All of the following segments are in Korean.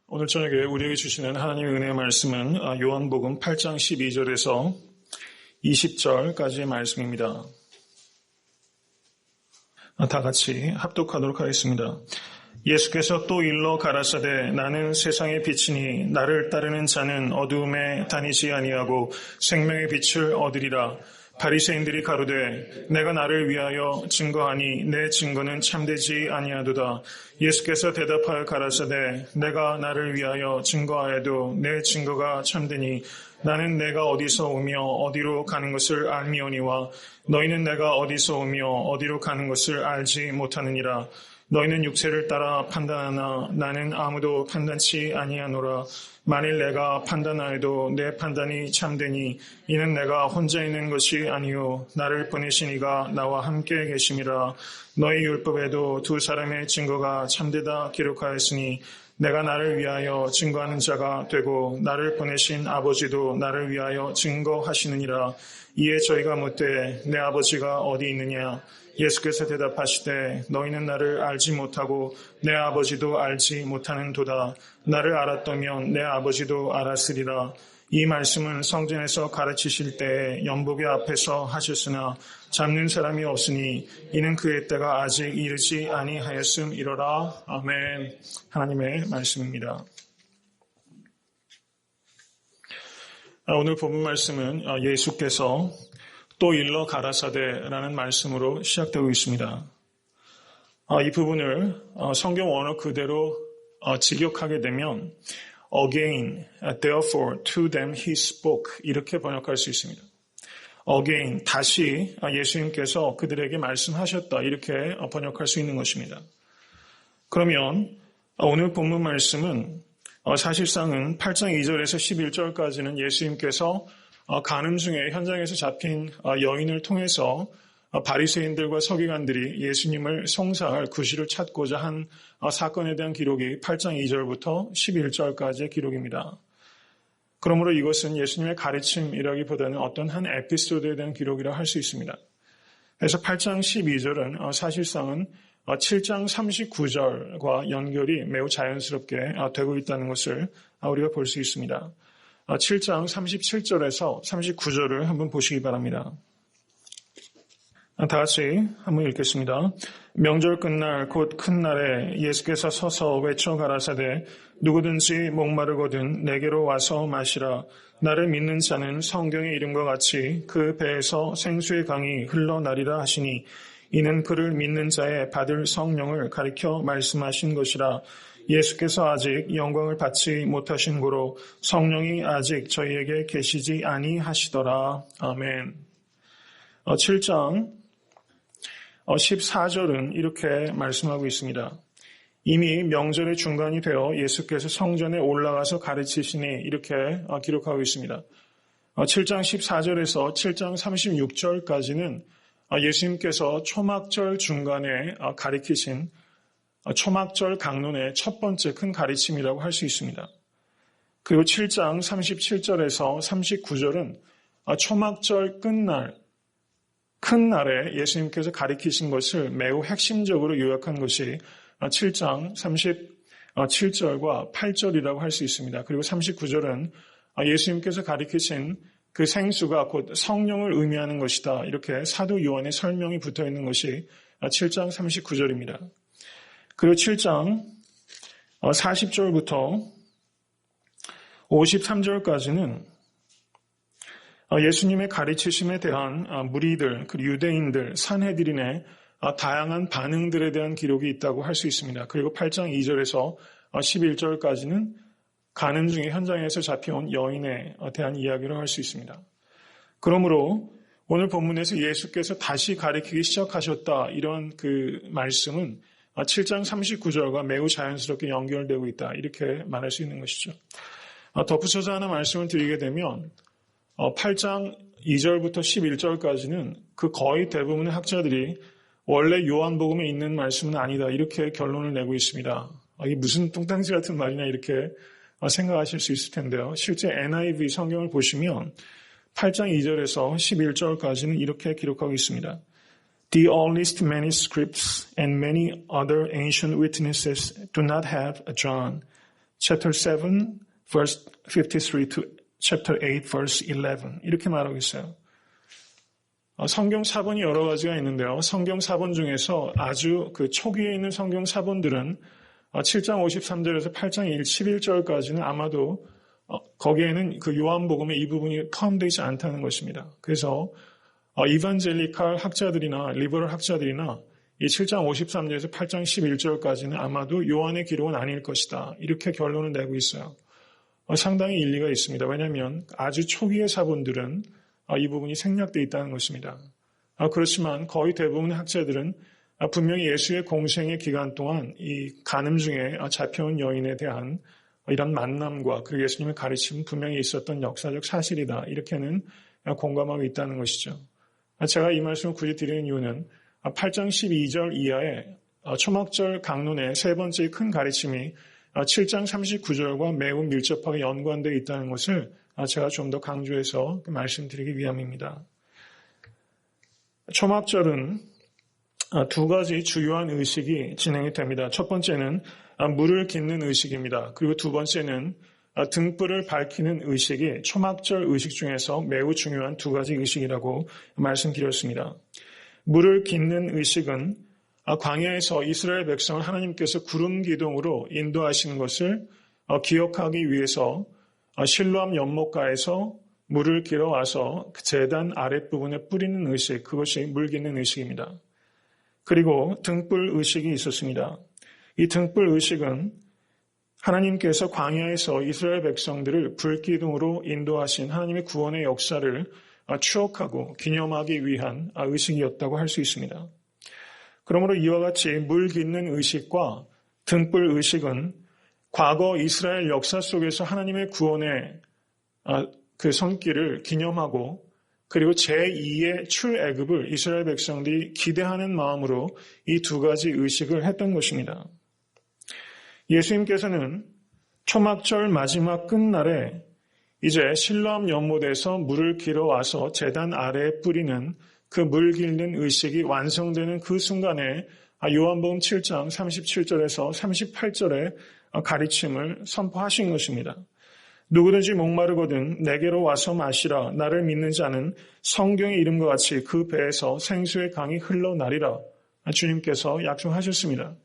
오늘 저녁에 우리에게 주시는 하나님의 은혜의 말씀은 요한복음 8장 12절에서 20절까지의 말씀입니다. 다 같이 합독하도록 하겠습니다. 예수께서 또 일러 가라사대 나는 세상의 빛이니 나를 따르는 자는 어두움에 다니지 아니하고 생명의 빛을 얻으리라. 바리새인들이 가로되 내가 나를 위하여 증거하니 내 증거는 참되지 아니하도다. 예수께서 대답하여 가라사대 내가 나를 위하여 증거하여도 내 증거가 참되니 나는 내가 어디서 오며 어디로 가는 것을 알미오니와 너희는 내가 어디서 오며 어디로 가는 것을 알지 못하느니라. 너희는 육체를 따라 판단하나 나는 아무도 판단치 아니하노라. 만일 내가 판단하여도 내 판단이 참되니 이는 내가 혼자 있는 것이 아니요 나를 보내신 이가 나와 함께 계심이라. 너희 율법에도 두 사람의 증거가 참되다 기록하였으니 내가 나를 위하여 증거하는 자가 되고 나를 보내신 아버지도 나를 위하여 증거하시느니라. 이에 저희가 묻되 내 아버지가 어디 있느냐? 예수께서 대답하시되 너희는 나를 알지 못하고 내 아버지도 알지 못하는도다. 나를 알았다면 내 아버지도 알았으리라. 이 말씀은 성전에서 가르치실 때에 연복의 앞에서 하셨으나 잡는 사람이 없으니 이는 그의 때가 아직 이르지 아니하였음이로라. 아멘. 하나님의 말씀입니다. 오늘 본문 말씀은 예수께서 또 일러 가라사대라는 말씀으로 시작되고 있습니다. 이 부분을 성경 원어 그대로 직역하게 되면 again, therefore, to them he spoke 이렇게 번역할 수 있습니다. again, 다시 예수님께서 그들에게 말씀하셨다 이렇게 번역할 수 있는 것입니다. 그러면 오늘 본문 말씀은 사실상은 8장 2절에서 11절까지는 예수님께서 가는 중에 현장에서 잡힌 여인을 통해서 바리새인들과 서기관들이 예수님을 송사할 구실을 찾고자 한 사건에 대한 기록이 8장 2절부터 11절까지의 기록입니다. 그러므로 이것은 예수님의 가르침이라기보다는 어떤 한 에피소드에 대한 기록이라 할 수 있습니다. 그래서 8장 12절은 사실상은 7장 39절과 연결이 매우 자연스럽게 되고 있다는 것을 우리가 볼 수 있습니다. 7장 37절에서 39절을 한번 보시기 바랍니다. 다 같이 한번 읽겠습니다. 명절 끝날 곧 큰 날에 예수께서 서서 외쳐 가라사대 누구든지 목마르거든 내게로 와서 마시라. 나를 믿는 자는 성경의 이름과 같이 그 배에서 생수의 강이 흘러나리라 하시니 이는 그를 믿는 자의 받을 성령을 가리켜 말씀하신 것이라. 예수께서 아직 영광을 받지 못하신 고로 성령이 아직 저희에게 계시지 아니하시더라. 아멘. 7장 14절은 이렇게 말씀하고 있습니다. 이미 명절의 중간이 되어 예수께서 성전에 올라가서 가르치시니 이렇게 기록하고 있습니다. 7장 14절에서 7장 36절까지는 예수님께서 초막절 중간에 가르치신 초막절 강론의 첫 번째 큰 가르침이라고 할 수 있습니다. 그리고 7장 37절에서 39절은 초막절 끝날, 큰 날에 예수님께서 가르치신 것을 매우 핵심적으로 요약한 것이 7장 37절과 8절이라고 할 수 있습니다. 그리고 39절은 예수님께서 가르치신 그 생수가 곧 성령을 의미하는 것이다. 이렇게 사도 요한의 설명이 붙어 있는 것이 7장 39절입니다. 그리고 7장 40절부터 53절까지는 예수님의 가르치심에 대한 무리들, 그리고 유대인들, 산헤드린의 다양한 반응들에 대한 기록이 있다고 할 수 있습니다. 그리고 8장 2절에서 11절까지는 가는 중에 현장에서 잡혀온 여인에 대한 이야기를 할 수 있습니다. 그러므로 오늘 본문에서 예수께서 다시 가르치기 시작하셨다 이런 그 말씀은 7장 39절과 매우 자연스럽게 연결되고 있다 이렇게 말할 수 있는 것이죠. 덧붙여서 하나 말씀을 드리게 되면 8장 2절부터 11절까지는 그 거의 대부분의 학자들이 원래 요한복음에 있는 말씀은 아니다 이렇게 결론을 내고 있습니다. 이게 무슨 뚱땅지 같은 말이냐 이렇게 생각하실 수 있을 텐데요. 실제 NIV 성경을 보시면 8장 2절에서 11절까지는 이렇게 기록하고 있습니다. The earliest manuscripts and many other ancient witnesses do not have John. chapter 7 verse 53 to chapter 8 verse 11 이렇게 말하고 있어요. 성경 사본이 여러 가지가 있는데요. 성경 사본 중에서 아주 그 초기에 있는 성경 사본들은 7장 53절에서 8장 11절까지는 아마도 거기에는 그 요한복음의 이 부분이 포함되지 않다는 것입니다. 그래서 이반젤리칼 학자들이나 리버럴 학자들이나 이 7장 53절에서 8장 11절까지는 아마도 요한의 기록은 아닐 것이다. 이렇게 결론을 내고 있어요. 상당히 일리가 있습니다. 왜냐하면 아주 초기의 사본들은 이 부분이 생략되어 있다는 것입니다. 그렇지만 거의 대부분의 학자들은 분명히 예수의 공생의 기간 동안 이 간음 중에 잡혀온 여인에 대한 이런 만남과 그리고 예수님의 가르침은 분명히 있었던 역사적 사실이다. 이렇게는 공감하고 있다는 것이죠. 제가 이 말씀을 굳이 드리는 이유는 8장 12절 이하의 초막절 강론의 세 번째 큰 가르침이 7장 39절과 매우 밀접하게 연관되어 있다는 것을 제가 좀 더 강조해서 말씀드리기 위함입니다. 초막절은 두 가지 주요한 의식이 진행이 됩니다. 첫 번째는 물을 깃는 의식입니다. 그리고 두 번째는 등불을 밝히는 의식이 초막절 의식 중에서 매우 중요한 두 가지 의식이라고 말씀드렸습니다. 물을 깃는 의식은 광야에서 이스라엘 백성을 하나님께서 구름 기둥으로 인도하시는 것을 기억하기 위해서 실로암 연못가에서 물을 길어와서 제단 아랫부분에 뿌리는 의식, 그것이 물 깃는 의식입니다. 그리고 등불 의식이 있었습니다. 이 등불 의식은 하나님께서 광야에서 이스라엘 백성들을 불기둥으로 인도하신 하나님의 구원의 역사를 추억하고 기념하기 위한 의식이었다고 할 수 있습니다. 그러므로 이와 같이 물 깃는 의식과 등불 의식은 과거 이스라엘 역사 속에서 하나님의 구원의 그 손길을 기념하고 그리고 제2의 출애굽을 이스라엘 백성들이 기대하는 마음으로 이 두 가지 의식을 했던 것입니다. 예수님께서는 초막절 마지막 끝날에 이제 실로암 연못에서 물을 길어와서 제단 아래에 뿌리는 그 물 길는 의식이 완성되는 그 순간에 요한복음 7장 37절에서 38절의 가르침을 선포하신 것입니다. 누구든지 목마르거든 내게로 와서 마시라. 나를 믿는 자는 성경의 이름과 같이 그 배에서 생수의 강이 흘러나리라. 주님께서 약속하셨습니다.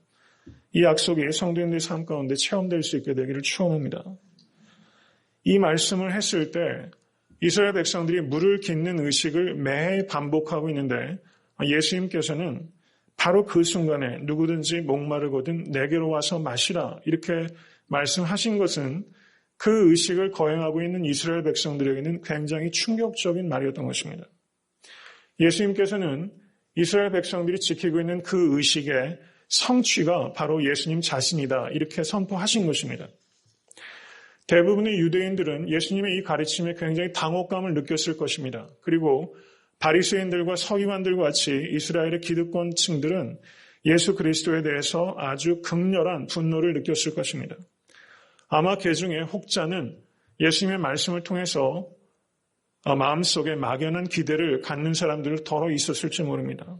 이 약속이 성도님들의 삶 가운데 체험될 수 있게 되기를 축원합니다. 이 말씀을 했을 때 이스라엘 백성들이 물을 깃는 의식을 매해 반복하고 있는데 예수님께서는 바로 그 순간에 누구든지 목마르거든 내게로 와서 마시라 이렇게 말씀하신 것은 그 의식을 거행하고 있는 이스라엘 백성들에게는 굉장히 충격적인 말이었던 것입니다. 예수님께서는 이스라엘 백성들이 지키고 있는 그 의식의 성취가 바로 예수님 자신이다 이렇게 선포하신 것입니다. 대부분의 유대인들은 예수님의 이 가르침에 굉장히 당혹감을 느꼈을 것입니다. 그리고 바리새인들과 서기관들과 같이 이스라엘의 기득권층들은 예수 그리스도에 대해서 아주 극렬한 분노를 느꼈을 것입니다. 아마 그 중에 혹자는 예수님의 말씀을 통해서 마음속에 막연한 기대를 갖는 사람들을 덜어 있었을지 모릅니다.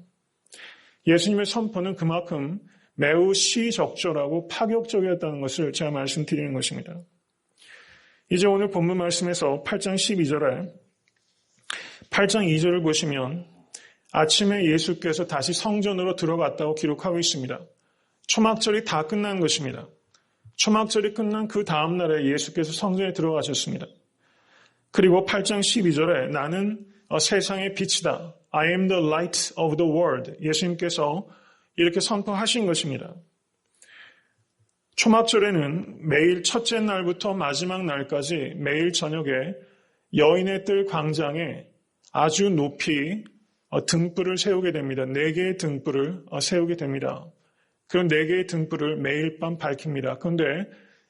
예수님의 선포는 그만큼 매우 시적절하고 파격적이었다는 것을 제가 말씀드리는 것입니다. 이제 오늘 본문 말씀에서 8장 12절에 8장 2절을 보시면 아침에 예수께서 다시 성전으로 들어갔다고 기록하고 있습니다. 초막절이 다 끝난 것입니다. 초막절이 끝난 그 다음 날에 예수께서 성전에 들어가셨습니다. 그리고 8장 12절에 나는 세상의 빛이다. I am the light of the world. 예수님께서 이렇게 선포하신 것입니다. 초막절에는 매일 첫째 날부터 마지막 날까지 매일 저녁에 여인의 뜰 광장에 아주 높이 등불을 세우게 됩니다. 4개의 등불을 세우게 됩니다. 그런 4개의 등불을 매일 밤 밝힙니다. 그런데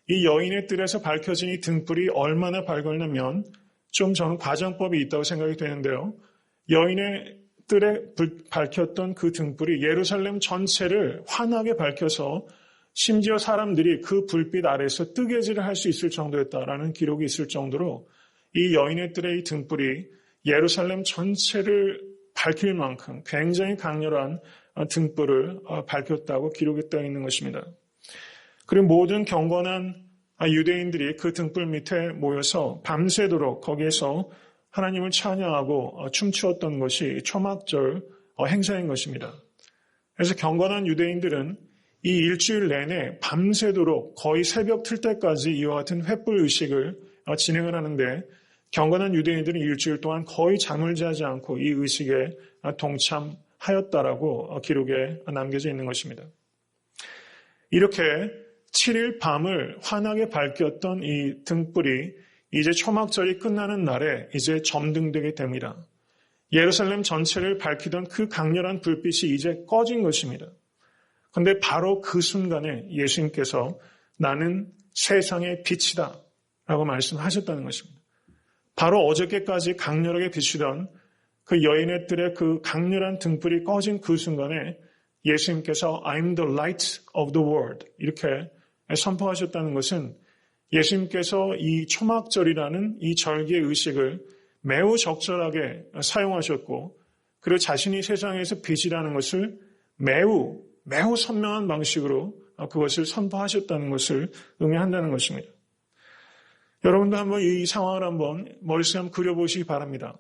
이 여인의 뜰에서 밝혀진 이 등불이 얼마나 밝았냐면 좀 저는 과정법이 있다고 생각이 되는데요. 여인의 뜰에 밝혔던 그 등불이 예루살렘 전체를 환하게 밝혀서 심지어 사람들이 그 불빛 아래에서 뜨개질을 할 수 있을 정도였다라는 기록이 있을 정도로 이 여인의 뜰의 이 등불이 예루살렘 전체를 밝힐 만큼 굉장히 강렬한 등불을 밝혔다고 기록이 되어 있는 것입니다. 그리고 모든 경건한 유대인들이 그 등불 밑에 모여서 밤새도록 거기에서 하나님을 찬양하고 춤추었던 것이 초막절 행사인 것입니다. 그래서 경건한 유대인들은 이 일주일 내내 밤새도록 거의 새벽 틀 때까지 이와 같은 횃불 의식을 진행을 하는데 경건한 유대인들은 일주일 동안 거의 잠을 자지 않고 이 의식에 동참하였다라고 기록에 남겨져 있는 것입니다. 이렇게 7일 밤을 환하게 밝혔던 이 등불이 이제 초막절이 끝나는 날에 이제 점등되게 됩니다. 예루살렘 전체를 밝히던 그 강렬한 불빛이 이제 꺼진 것입니다. 그런데 바로 그 순간에 예수님께서 나는 세상의 빛이다 라고 말씀하셨다는 것입니다. 바로 어저께까지 강렬하게 비추던 그 여인의 뜰의 그 강렬한 등불이 꺼진 그 순간에 예수님께서 I'm the light of the world 이렇게 선포하셨다는 것은 예수님께서 이 초막절이라는 이 절기의 의식을 매우 적절하게 사용하셨고 그리고 자신이 세상에서 빛이라는 것을 매우 선명한 방식으로 그것을 선포하셨다는 것을 의미한다는 것입니다. 여러분도 한번 이 상황을 한번 머릿속에 한번 그려보시기 바랍니다.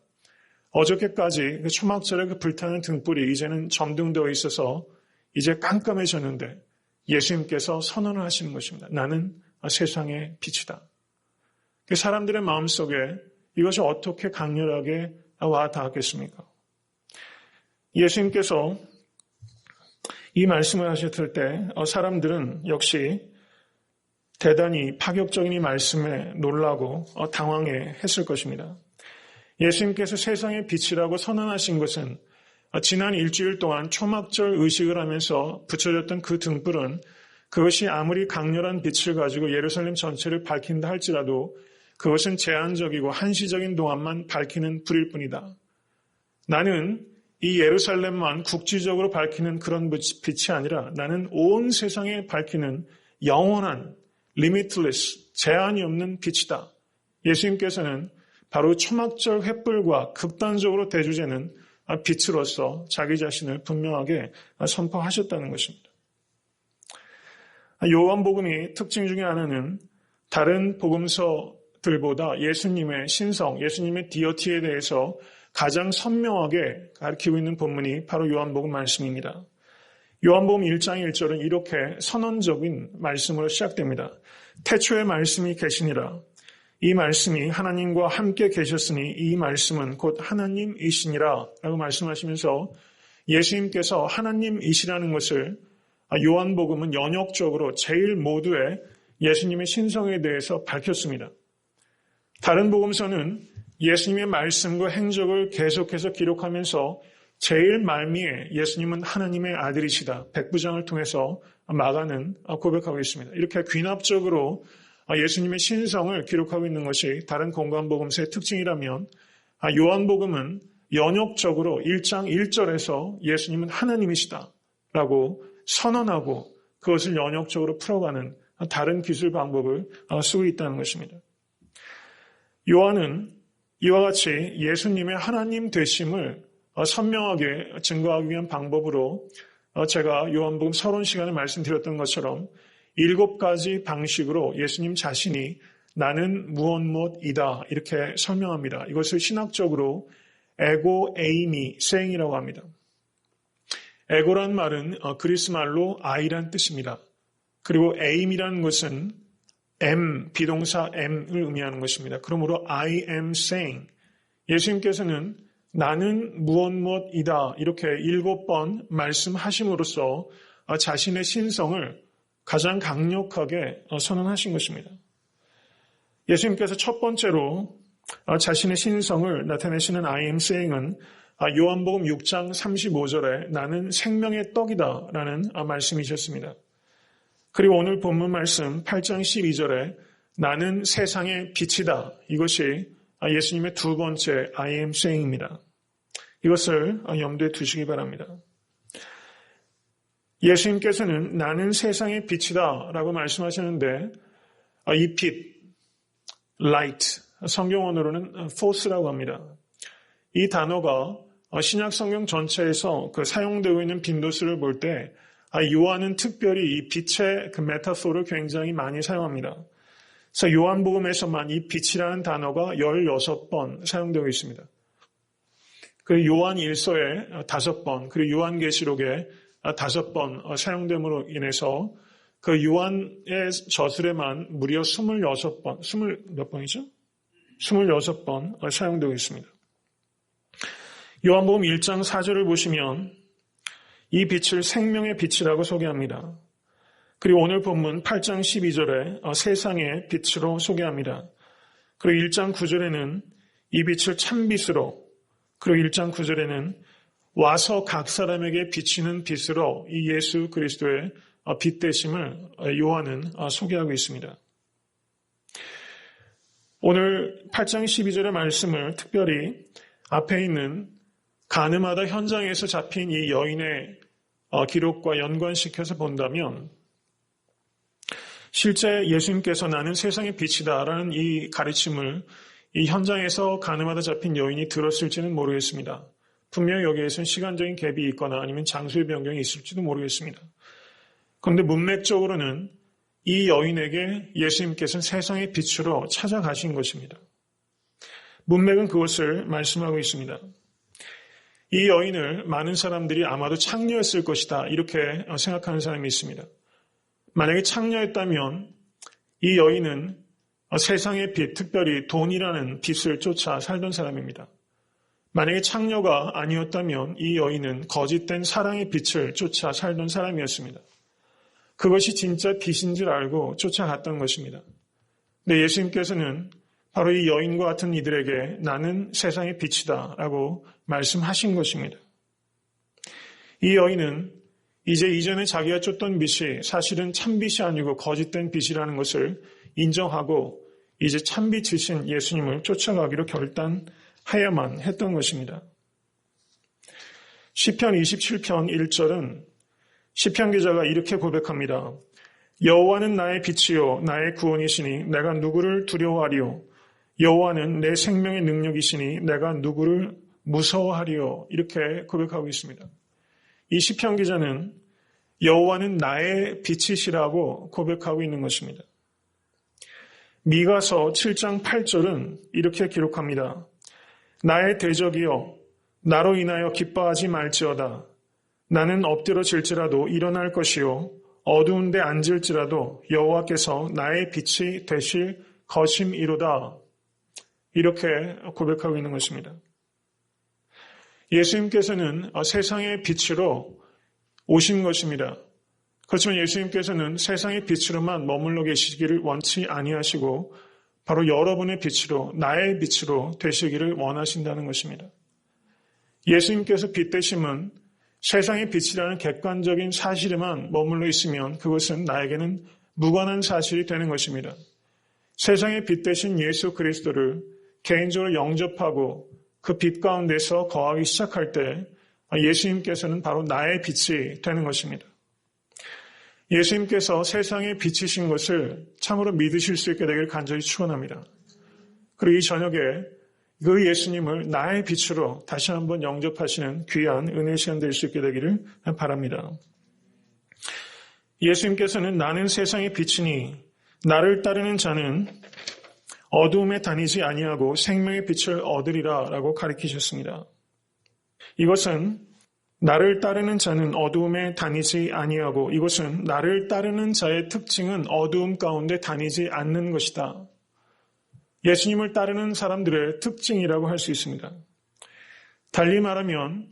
어저께까지 그 초막절의 그 불타는 등불이 이제는 점등되어 있어서 이제 깜깜해졌는데 예수님께서 선언을 하시는 것입니다. 나는 세상의 빛이다. 사람들의 마음속에 이것이 어떻게 강렬하게 와 닿았겠습니까? 예수님께서 이 말씀을 하셨을 때 사람들은 역시 대단히 파격적인 이 말씀에 놀라고 당황해 했을 것입니다. 예수님께서 세상의 빛이라고 선언하신 것은 지난 일주일 동안 초막절 의식을 하면서 붙여졌던 그 등불은 그것이 아무리 강렬한 빛을 가지고 예루살렘 전체를 밝힌다 할지라도 그것은 제한적이고 한시적인 동안만 밝히는 불일 뿐이다. 나는 이 예루살렘만 국지적으로 밝히는 그런 빛이 아니라 나는 온 세상에 밝히는 영원한 limitless, 제한이 없는 빛이다. 예수님께서는 바로 초막절 횃불과 극단적으로 대조되는 빛으로서 자기 자신을 분명하게 선포하셨다는 것입니다. 요한복음이 특징 중에 하나는 다른 복음서들보다 예수님의 신성, 예수님의 디어티에 대해서 가장 선명하게 가르치고 있는 본문이 바로 요한복음 말씀입니다. 요한복음 1장 1절은 이렇게 선언적인 말씀으로 시작됩니다. 태초에 말씀이 계시니라. 이 말씀이 하나님과 함께 계셨으니 이 말씀은 곧 하나님이시니라 라고 말씀하시면서 예수님께서 하나님이시라는 것을 요한복음은 연역적으로 제일 모두의 예수님의 신성에 대해서 밝혔습니다. 다른 복음서는 예수님의 말씀과 행적을 계속해서 기록하면서 제일 말미에 예수님은 하나님의 아들이시다. 백부장을 통해서 마가는 고백하고 있습니다. 이렇게 귀납적으로 예수님의 신성을 기록하고 있는 것이 다른 공관복음서의 특징이라면 요한복음은 연역적으로 1장 1절에서 예수님은 하나님이시다라고 선언하고 그것을 연역적으로 풀어가는 다른 기술 방법을 쓰고 있다는 것입니다. 요한은 이와 같이 예수님의 하나님 되심을 선명하게 증거하기 위한 방법으로 제가 요한복음 서론 시간에 말씀드렸던 것처럼 7가지 방식으로 예수님 자신이 나는 무엇이다 이렇게 설명합니다. 이것을 신학적으로 에고 에이미 세잉이라고 합니다. 에고란 말은 그리스 말로 I란 뜻입니다. 그리고 에임이라는 것은 비동사 M을 의미하는 것입니다. 그러므로 I am saying 예수님께서는 나는 무엇이다 이렇게 7번 말씀하심으로써 자신의 신성을 가장 강력하게 선언하신 것입니다. 예수님께서 첫 번째로 자신의 신성을 나타내시는 I am saying은 요한복음 6장 35절에 나는 생명의 떡이다 라는 말씀이셨습니다. 그리고 오늘 본문 말씀 8장 12절에 나는 세상의 빛이다. 이것이 예수님의 두 번째 I am saying입니다. 이것을 염두에 두시기 바랍니다. 예수님께서는 나는 세상의 빛이다 라고 말씀하셨는데 이 빛, light, 성경어로는 force라고 합니다. 이 단어가 신약 성경 전체에서 사용되고 있는 빈도수를 볼 때 요한은 특별히 이 빛의 그 메타포를 굉장히 많이 사용합니다. 그래서 요한복음에서만 이 빛이라는 단어가 16번 사용되고 있습니다. 그리고 요한 1서에 5번, 그리고 요한계시록에 5번 사용됨으로 인해서 그 요한의 저술에만 무려 26번, 몇 번이죠? 26번 사용되고 있습니다. 요한복음 1장 4절을 보시면 이 빛을 생명의 빛이라고 소개합니다. 그리고 오늘 본문 8장 12절에 세상의 빛으로 소개합니다. 그리고 1장 9절에는 이 빛을 참빛으로, 그리고 1장 9절에는 와서 각 사람에게 비치는 빛으로 이 예수 그리스도의 빛 되심을 요한은 소개하고 있습니다. 오늘 8장 12절의 말씀을 특별히 앞에 있는 가늠하다 현장에서 잡힌 이 여인의 기록과 연관시켜서 본다면 실제 예수님께서 나는 세상의 빛이다라는 이 가르침을 이 현장에서 가늠하다 잡힌 여인이 들었을지는 모르겠습니다. 분명히 여기에서는 시간적인 갭이 있거나 아니면 장소의 변경이 있을지도 모르겠습니다. 그런데 문맥적으로는 이 여인에게 예수님께서는 세상의 빛으로 찾아가신 것입니다. 문맥은 그것을 말씀하고 있습니다. 이 여인을 많은 사람들이 아마도 창녀였을 것이다 이렇게 생각하는 사람이 있습니다. 만약에 창녀였다면 이 여인은 세상의 빛, 특별히 돈이라는 빛을 쫓아 살던 사람입니다. 만약에 창녀가 아니었다면 이 여인은 거짓된 사랑의 빛을 쫓아 살던 사람이었습니다. 그것이 진짜 빛인 줄 알고 쫓아갔던 것입니다. 근데 예수님께서는 바로 이 여인과 같은 이들에게 나는 세상의 빛이다 라고 말씀하신 것입니다. 이 여인은 이제 이전에 자기가 쫓던 빛이 사실은 참빛이 아니고 거짓된 빛이라는 것을 인정하고 이제 참빛이신 예수님을 쫓아가기로 결단하야만 했던 것입니다. 시편 27편 1절은 시편 기자가 이렇게 고백합니다. 여호와는 나의 빛이요 나의 구원이시니 내가 누구를 두려워하리요. 여호와는 내 생명의 능력이시니 내가 누구를 무서워하리요. 이렇게 고백하고 있습니다. 이 시편 기자는 여호와는 나의 빛이시라고 고백하고 있는 것입니다. 미가서 7장 8절은 이렇게 기록합니다. 나의 대적이여 나로 인하여 기뻐하지 말지어다. 나는 엎드러질지라도 일어날 것이요 어두운 데 앉을지라도 여호와께서 나의 빛이 되실 것임이로다. 이렇게 고백하고 있는 것입니다. 예수님께서는 세상의 빛으로 오신 것입니다. 그렇지만 예수님께서는 세상의 빛으로만 머물러 계시기를 원치 아니하시고 바로 여러분의 빛으로 나의 빛으로 되시기를 원하신다는 것입니다. 예수님께서 빛 되심은 세상의 빛이라는 객관적인 사실에만 머물러 있으면 그것은 나에게는 무관한 사실이 되는 것입니다. 세상의 빛 되신 예수 그리스도를 개인적으로 영접하고 그 빛 가운데서 거하기 시작할 때 예수님께서는 바로 나의 빛이 되는 것입니다. 예수님께서 세상의 빛이신 것을 참으로 믿으실 수 있게 되기를 간절히 축원합니다. 그리고 이 저녁에 그 예수님을 나의 빛으로 다시 한번 영접하시는 귀한 은혜 시간 될 수 있게 되기를 바랍니다. 예수님께서는 나는 세상의 빛이니 나를 따르는 자는 어두움에 다니지 아니하고 생명의 빛을 얻으리라 라고 가르치셨습니다. 이것은 나를 따르는 자는 어두움에 다니지 아니하고 이것은 나를 따르는 자의 특징은 어두움 가운데 다니지 않는 것이다. 예수님을 따르는 사람들의 특징이라고 할 수 있습니다. 달리 말하면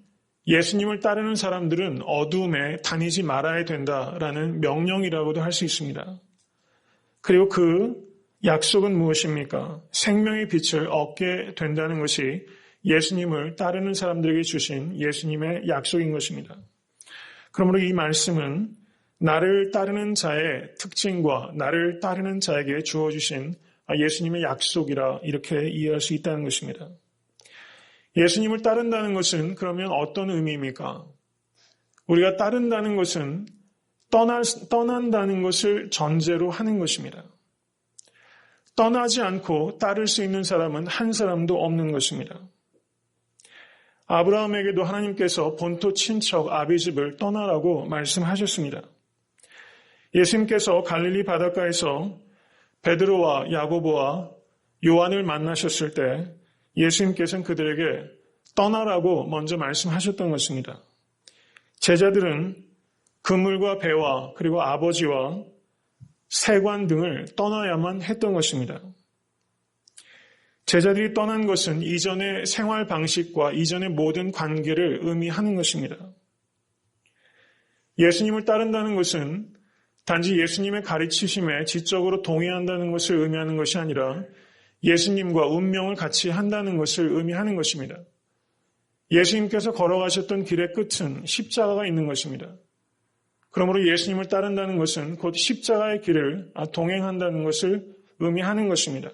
예수님을 따르는 사람들은 어두움에 다니지 말아야 된다라는 명령이라고도 할 수 있습니다. 그리고 그 약속은 무엇입니까? 생명의 빛을 얻게 된다는 것이 예수님을 따르는 사람들에게 주신 예수님의 약속인 것입니다. 그러므로 이 말씀은 나를 따르는 자의 특징과 나를 따르는 자에게 주어주신 예수님의 약속이라 이렇게 이해할 수 있다는 것입니다. 예수님을 따른다는 것은 그러면 어떤 의미입니까? 우리가 따른다는 것은 떠난다는 것을 전제로 하는 것입니다. 떠나지 않고 따를 수 있는 사람은 한 사람도 없는 것입니다. 아브라함에게도 하나님께서 본토 친척 아비집을 떠나라고 말씀하셨습니다. 예수님께서 갈릴리 바닷가에서 베드로와 야고보와 요한을 만나셨을 때 예수님께서는 그들에게 떠나라고 먼저 말씀하셨던 것입니다. 제자들은 그물과 배와 그리고 아버지와 세관 등을 떠나야만 했던 것입니다. 제자들이 떠난 것은 이전의 생활 방식과 이전의 모든 관계를 의미하는 것입니다. 예수님을 따른다는 것은 단지 예수님의 가르치심에 지적으로 동의한다는 것을 의미하는 것이 아니라 예수님과 운명을 같이 한다는 것을 의미하는 것입니다. 예수님께서 걸어가셨던 길의 끝은 십자가가 있는 것입니다. 그러므로 예수님을 따른다는 것은 곧 십자가의 길을 동행한다는 것을 의미하는 것입니다.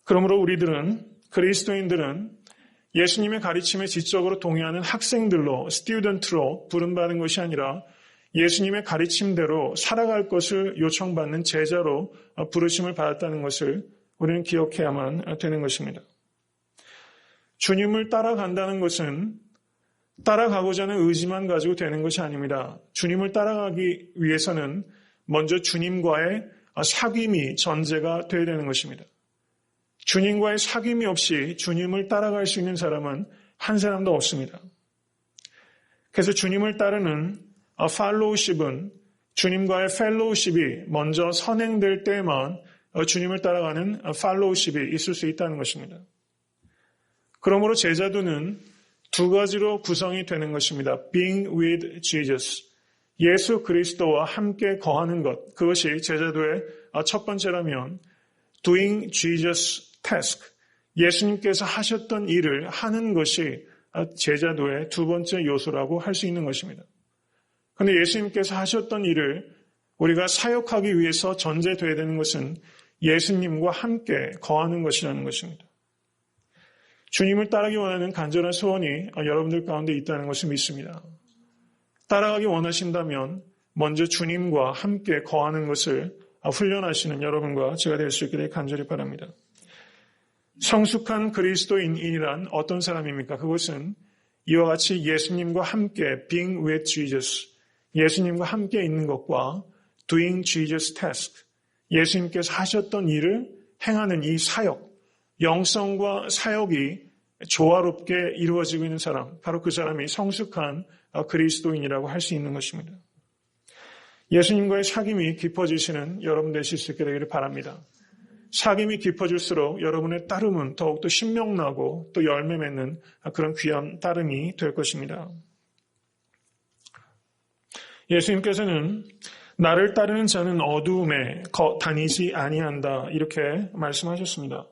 그러므로 우리들은, 그리스도인들은 예수님의 가르침에 지적으로 동의하는 학생들로, 스튜던트로 부름받은 것이 아니라 예수님의 가르침대로 살아갈 것을 요청받는 제자로 부르심을 받았다는 것을 우리는 기억해야만 되는 것입니다. 주님을 따라간다는 것은 따라가고자 하는 의지만 가지고 되는 것이 아닙니다. 주님을 따라가기 위해서는 먼저 주님과의 사귐이 전제가 되어야 되는 것입니다. 주님과의 사귐이 없이 주님을 따라갈 수 있는 사람은 한 사람도 없습니다. 그래서 주님을 따르는 팔로우십은 주님과의 펠로우십이 먼저 선행될 때만 주님을 따라가는 팔로우십이 있을 수 있다는 것입니다. 그러므로 제자도는 두 가지로 구성이 되는 것입니다. Being with Jesus, 예수 그리스도와 함께 거하는 것, 그것이 제자도의 첫 번째라면 Doing Jesus task, 예수님께서 하셨던 일을 하는 것이 제자도의 두 번째 요소라고 할 수 있는 것입니다. 그런데 예수님께서 하셨던 일을 우리가 사역하기 위해서 전제되어야 되는 것은 예수님과 함께 거하는 것이라는 것입니다. 주님을 따르기 원하는 간절한 소원이 여러분들 가운데 있다는 것을 믿습니다. 따라가기 원하신다면 먼저 주님과 함께 거하는 것을 훈련하시는 여러분과 제가 될 수 있게 되길 간절히 바랍니다. 성숙한 그리스도인이란 어떤 사람입니까? 그것은 이와 같이 예수님과 함께 being with Jesus, 예수님과 함께 있는 것과 doing Jesus task, 예수님께서 하셨던 일을 행하는 이 사역, 영성과 사역이 조화롭게 이루어지고 있는 사람, 바로 그 사람이 성숙한 그리스도인이라고 할 수 있는 것입니다. 예수님과의 사귐이 깊어지시는 여러분 되실 수 있게 되기를 바랍니다. 사귐이 깊어질수록 여러분의 따름은 더욱더 신명나고 또 열매 맺는 그런 귀한 따름이 될 것입니다. 예수님께서는 나를 따르는 자는 어두움에 다니지 아니한다 이렇게 말씀하셨습니다.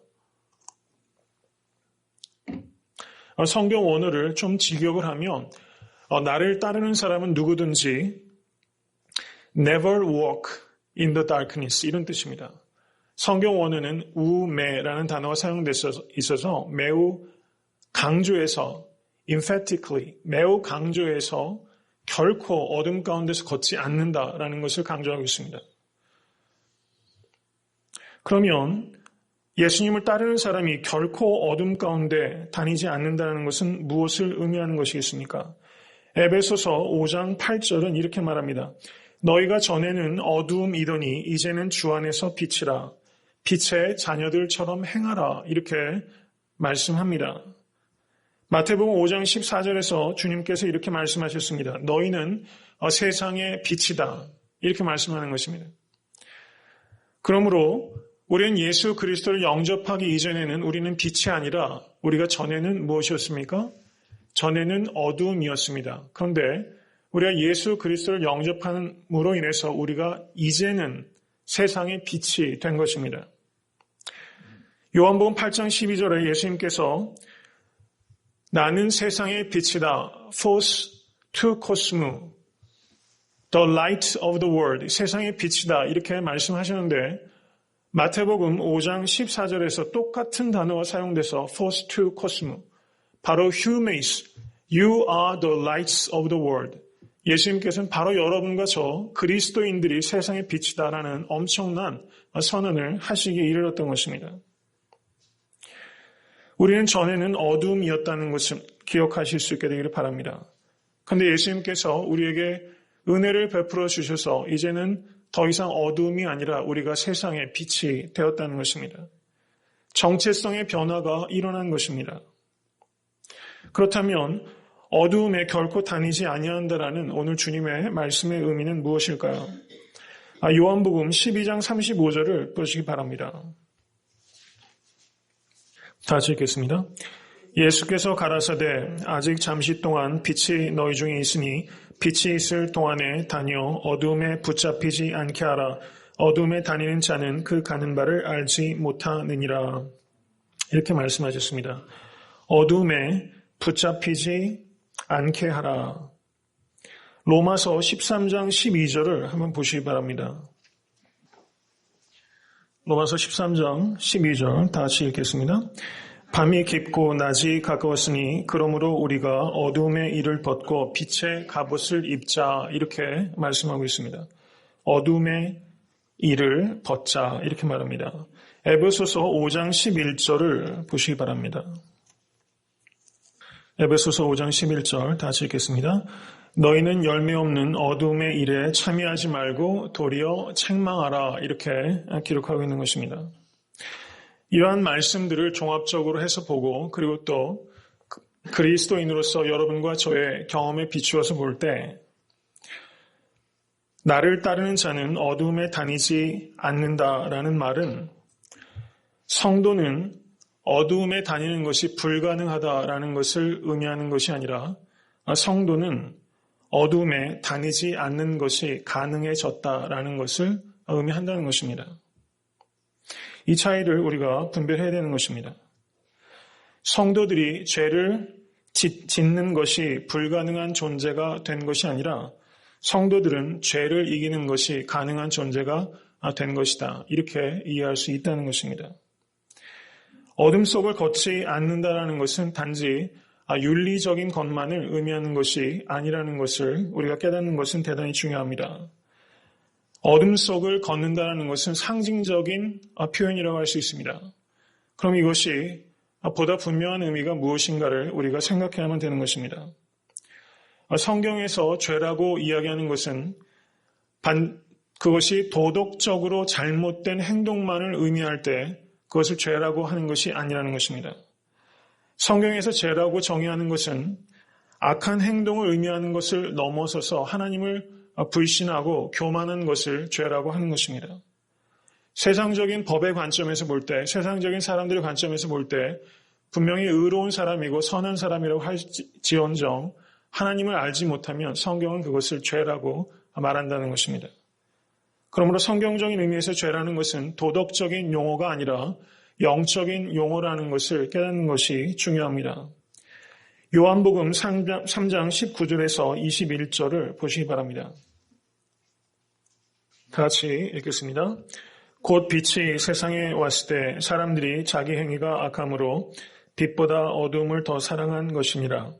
성경 원어를 좀 직역을 하면 나를 따르는 사람은 누구든지 never walk in the darkness 이런 뜻입니다. 성경 원어는 우매라는 단어가 사용되어 있어서 매우 강조해서 emphatically 매우 강조해서 결코 어둠 가운데서 걷지 않는다라는 것을 강조하고 있습니다. 그러면 예수님을 따르는 사람이 결코 어둠 가운데 다니지 않는다는 것은 무엇을 의미하는 것이겠습니까? 에베소서 5장 8절은 이렇게 말합니다. 너희가 전에는 어두움이더니 이제는 주 안에서 빛이라. 빛의 자녀들처럼 행하라. 이렇게 말씀합니다. 마태복음 5장 14절에서 주님께서 이렇게 말씀하셨습니다. 너희는 세상의 빛이다. 이렇게 말씀하는 것입니다. 그러므로 우리는 예수 그리스도를 영접하기 이전에는 우리는 빛이 아니라 우리가 전에는 무엇이었습니까? 전에는 어두움이었습니다. 그런데 우리가 예수 그리스도를 영접함으로 인해서 우리가 이제는 세상의 빛이 된 것입니다. 요한복음 8장 12절에 예수님께서 나는 세상의 빛이다. Phos to cosmo, the light of the world. 세상의 빛이다. 이렇게 말씀하셨는데 마태복음 5장 14절에서 똑같은 단어가 사용돼서 Phos to cosmo, 바로 humeis, you are the lights of the world. 예수님께서는 바로 여러분과 저 그리스도인들이 세상의 빛이다라는 엄청난 선언을 하시기에 이르렀던 것입니다. 우리는 전에는 어둠이었다는 것을 기억하실 수 있게 되기를 바랍니다. 그런데 예수님께서 우리에게 은혜를 베풀어 주셔서 이제는 더 이상 어두움이 아니라 우리가 세상의 빛이 되었다는 것입니다. 정체성의 변화가 일어난 것입니다. 그렇다면 어두움에 결코 다니지 아니한다라는 오늘 주님의 말씀의 의미는 무엇일까요? 요한복음 12장 35절을 보시기 바랍니다. 다시 읽겠습니다. 예수께서 가라사대 아직 잠시 동안 빛이 너희 중에 있으니 빛이 있을 동안에 다녀 어두움에 붙잡히지 않게 하라. 어두움에 다니는 자는 그 가는 바를 알지 못하느니라. 이렇게 말씀하셨습니다. 어두움에 붙잡히지 않게 하라. 로마서 13장 12절을 한번 보시기 바랍니다. 로마서 13장 12절 다시 읽겠습니다. 밤이 깊고 낮이 가까웠으니 그러므로 우리가 어두움의 일을 벗고 빛의 갑옷을 입자 이렇게 말씀하고 있습니다. 어두움의 일을 벗자 이렇게 말합니다. 에베소서 5장 11절을 보시기 바랍니다. 에베소서 5장 11절 다시 읽겠습니다. 너희는 열매 없는 어두움의 일에 참여하지 말고 도리어 책망하라 이렇게 기록하고 있는 것입니다. 이러한 말씀들을 종합적으로 해서 보고 그리고 또 그리스도인으로서 여러분과 저의 경험에 비추어서 볼 때 나를 따르는 자는 어두움에 다니지 않는다라는 말은 성도는 어두움에 다니는 것이 불가능하다라는 것을 의미하는 것이 아니라 성도는 어두움에 다니지 않는 것이 가능해졌다라는 것을 의미한다는 것입니다. 이 차이를 우리가 분별해야 되는 것입니다. 성도들이 죄를 짓는 것이 불가능한 존재가 된 것이 아니라 성도들은 죄를 이기는 것이 가능한 존재가 된 것이다. 이렇게 이해할 수 있다는 것입니다. 어둠 속을 걷지 않는다라는 것은 단지 윤리적인 것만을 의미하는 것이 아니라는 것을 우리가 깨닫는 것은 대단히 중요합니다. 어둠 속을 걷는다는 것은 상징적인 표현이라고 할 수 있습니다. 그럼 이것이 보다 분명한 의미가 무엇인가를 우리가 생각해야만 되는 것입니다. 성경에서 죄라고 이야기하는 것은 그것이 도덕적으로 잘못된 행동만을 의미할 때 그것을 죄라고 하는 것이 아니라는 것입니다. 성경에서 죄라고 정의하는 것은 악한 행동을 의미하는 것을 넘어서서 하나님을 불신하고 교만한 것을 죄라고 하는 것입니다. 세상적인 법의 관점에서 볼 때, 세상적인 사람들의 관점에서 볼 때 분명히 의로운 사람이고 선한 사람이라고 할지언정 하나님을 알지 못하면 성경은 그것을 죄라고 말한다는 것입니다. 그러므로 성경적인 의미에서 죄라는 것은 도덕적인 용어가 아니라 영적인 용어라는 것을 깨닫는 것이 중요합니다. 요한복음 3장 19절에서 21절을 보시기 바랍니다. 같이 읽겠습니다. 곧 빛이 세상에 왔을 때 사람들이 자기 행위가 악함으로 빛보다 어두움을 더 사랑한 것이니라.